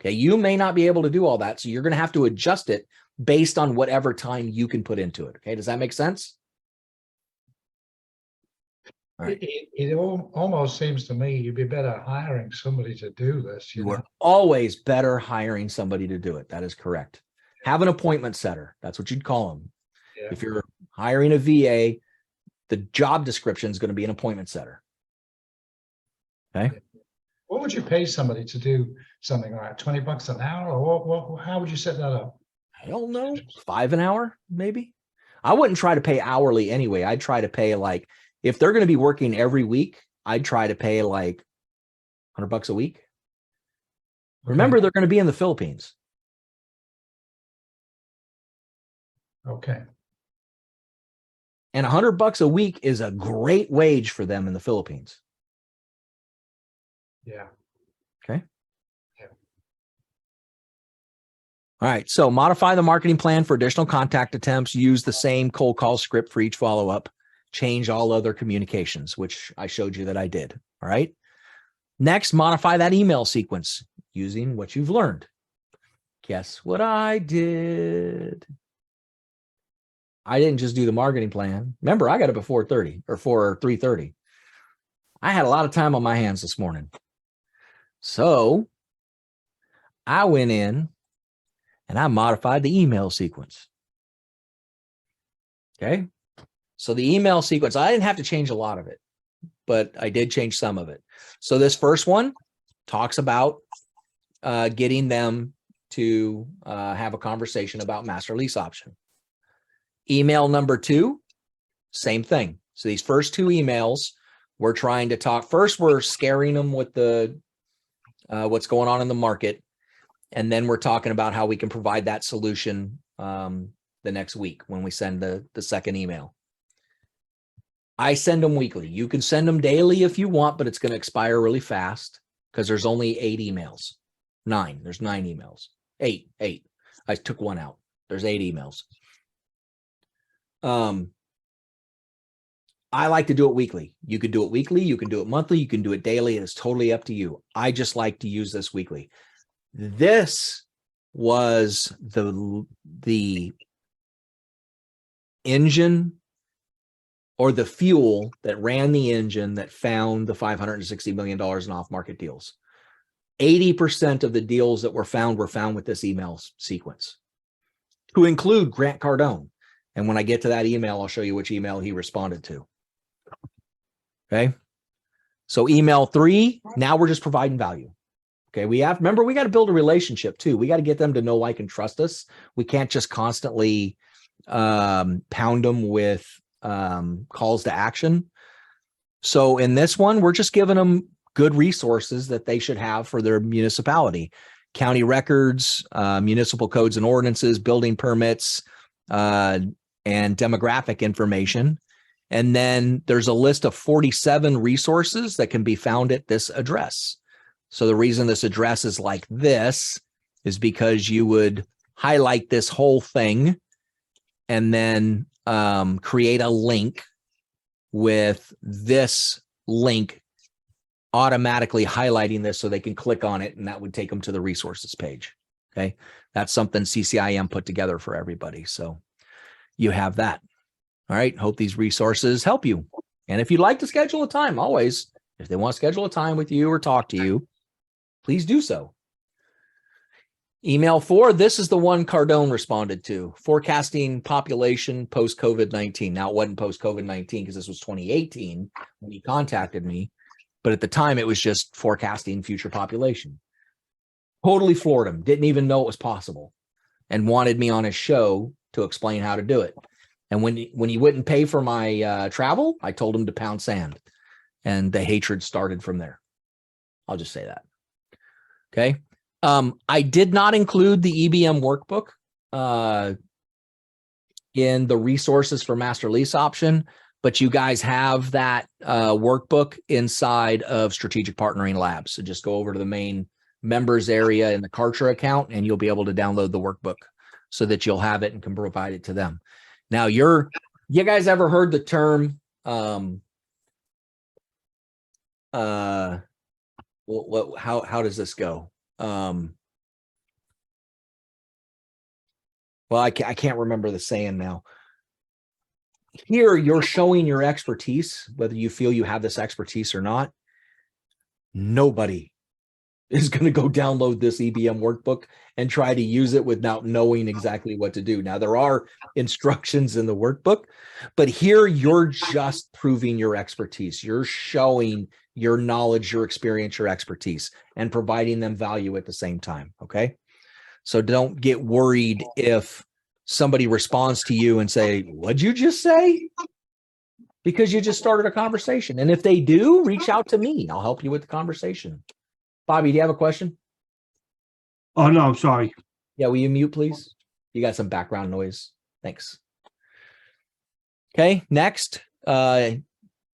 Okay. You may not be able to do all that. So you're going to have to adjust it based on whatever time you can put into it. Okay. Does that make sense? All right. It almost seems to me you'd be better hiring somebody to do this. You are always better hiring somebody to do it. That is correct. Have an appointment setter. That's what you'd call them. Yeah. If you're hiring a VA, the job description is going to be an appointment setter. Okay. What would you pay somebody to do something like that? $20 an hour, or how would you set that up? I don't know, $5 an hour, maybe. I wouldn't try to pay hourly anyway. I'd try to pay like, if they're going to be working every week, I'd try to pay like $100 a week. Remember, they're going to be in the Philippines. Okay. And $100 a week is a great wage for them in the Philippines. Yeah. Okay. Yeah. All right. So modify the marketing plan for additional contact attempts. Use the same cold call script for each follow-up. Change all other communications, which I showed you that I did. All right. Next, modify that email sequence using what you've learned. Guess what I did? I didn't just do the marketing plan. Remember, I got up at 4:30 or 3:30. I had a lot of time on my hands this morning. So I went in and I modified the email sequence. Okay. So the email sequence, I didn't have to change a lot of it, but I did change some of it. So this first one talks about getting them to have a conversation about master lease option. Email number 2, same thing. So these first 2 emails, we're trying to talk. First, we're scaring them with the what's going on in the market. And then we're talking about how we can provide that solution the next week when we send the second email. I send them weekly. You can send them daily if you want, but it's going to expire really fast because there's only 8 emails. 9. There's 9 emails. 8. I took 1 out. There's 8 emails. I like to do it weekly. You can do it weekly. You can do it monthly. You can do it daily. It's totally up to you. I just like to use this weekly. This was the engine or the fuel that ran the engine that found the $560 million in off-market deals. 80% of the deals that were found with this email sequence, to include Grant Cardone. And when I get to that email, I'll show you which email he responded to. Okay. So email 3, now we're just providing value. Okay. Remember, we got to build a relationship too. We got to get them to know, like, and trust us. We can't just constantly pound them with calls to action. So in this one, we're just giving them good resources that they should have for their municipality: county records, municipal codes and ordinances, building permits, and demographic information. And then there's a list of 47 resources that can be found at this address. So the reason this address is like this is because you would highlight this whole thing and then create a link with this link automatically highlighting this so they can click on it, and that would take them to the resources page. Okay. That's something CCIM put together for everybody. So you have that. All right. Hope these resources help you. And if you'd like to schedule a time, always, if they want to schedule a time with you or talk to you, please do so. Email 4, this is the one Cardone responded to: forecasting population post-COVID-19. Now, it wasn't post-COVID-19 because this was 2018 when he contacted me, but at the time it was just forecasting future population. Totally floored him, didn't even know it was possible, and wanted me on his show to explain how to do it. And when he wouldn't pay for my travel, I told him to pound sand, and the hatred started from there. I'll just say that. Okay. I did not include the EBM workbook in the resources for master lease option, but you guys have that workbook inside of Strategic Partnering Labs. So just go over to the main members area in the Karcher account, and you'll be able to download the workbook so that you'll have it and can provide it to them. Now, you guys ever heard the term how does this go? Well, I can't remember the saying now. Here, you're showing your expertise, whether you feel you have this expertise or not. Nobody is going to go download this EBM workbook and try to use it without knowing exactly what to do. Now, there are instructions in the workbook, but here you're just proving your expertise. You're showing your knowledge, your experience, your expertise, and providing them value at the same time. Okay. So don't get worried if somebody responds to you and say, "What'd you just say?" Because you just started a conversation. And if they do, reach out to me. I'll help you with the conversation. Bobby, do you have a question? Oh, no, I'm sorry. Yeah, will you mute, please? You got some background noise. Thanks. Okay, next,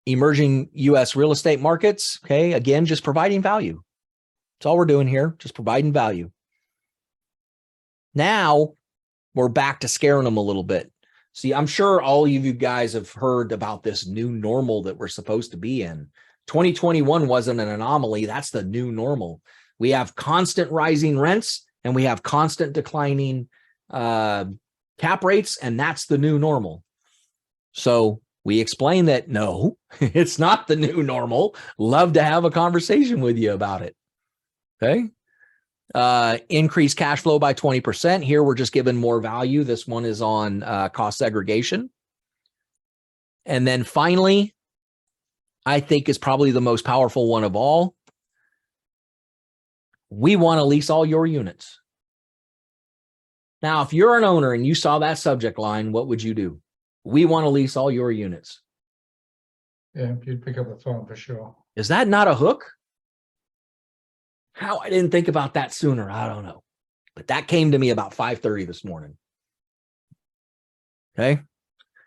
emerging U.S. real estate markets. Okay, again, just providing value. That's all we're doing here, just providing value. Now, we're back to scaring them a little bit. See, I'm sure all of you guys have heard about this new normal that we're supposed to be in. 2021 wasn't an anomaly. That's the new normal. We have constant rising rents and we have constant declining cap rates, and that's the new normal. So we explain that, no, it's not the new normal. Love to have a conversation with you about it. Okay. Increase cash flow by 20%. Here, we're just giving more value. This one is on cost segregation. And then finally, I think is probably the most powerful one of all. We want to lease all your units. Now, if you're an owner and you saw that subject line, what would you do? We want to lease all your units. Yeah, you'd pick up the phone for sure. Is that not a hook? How I didn't think about that sooner, I don't know. But that came to me about 5:30 this morning. Okay.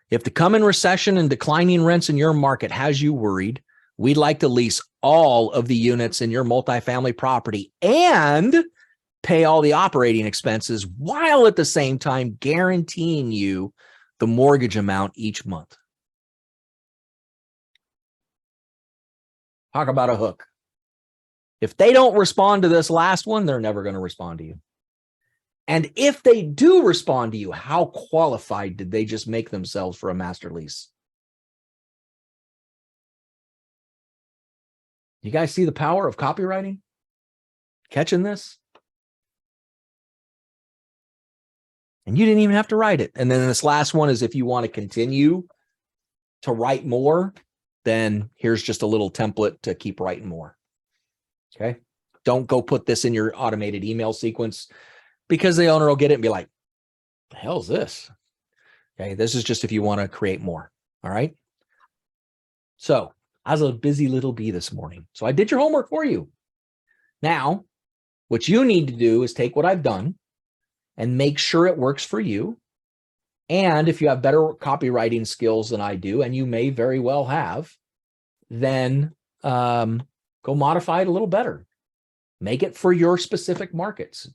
If the coming recession and declining rents in your market has you worried, we'd like to lease all of the units in your multifamily property and pay all the operating expenses while at the same time guaranteeing you the mortgage amount each month. Talk about a hook. If they don't respond to this last one, they're never going to respond to you. And if they do respond to you, how qualified did they just make themselves for a master lease? You guys see the power of copywriting? Catching this? And you didn't even have to write it. And then this last one is, if you want to continue to write more, then here's just a little template to keep writing more. Okay. Don't go put this in your automated email sequence, because the owner will get it and be like, the hell is this? Okay, this is just if you want to create more. All right. So I was a busy little bee this morning. So I did your homework for you. Now, what you need to do is take what I've done and make sure it works for you. And if you have better copywriting skills than I do, and you may very well have, then go modify it a little better. Make it for your specific markets.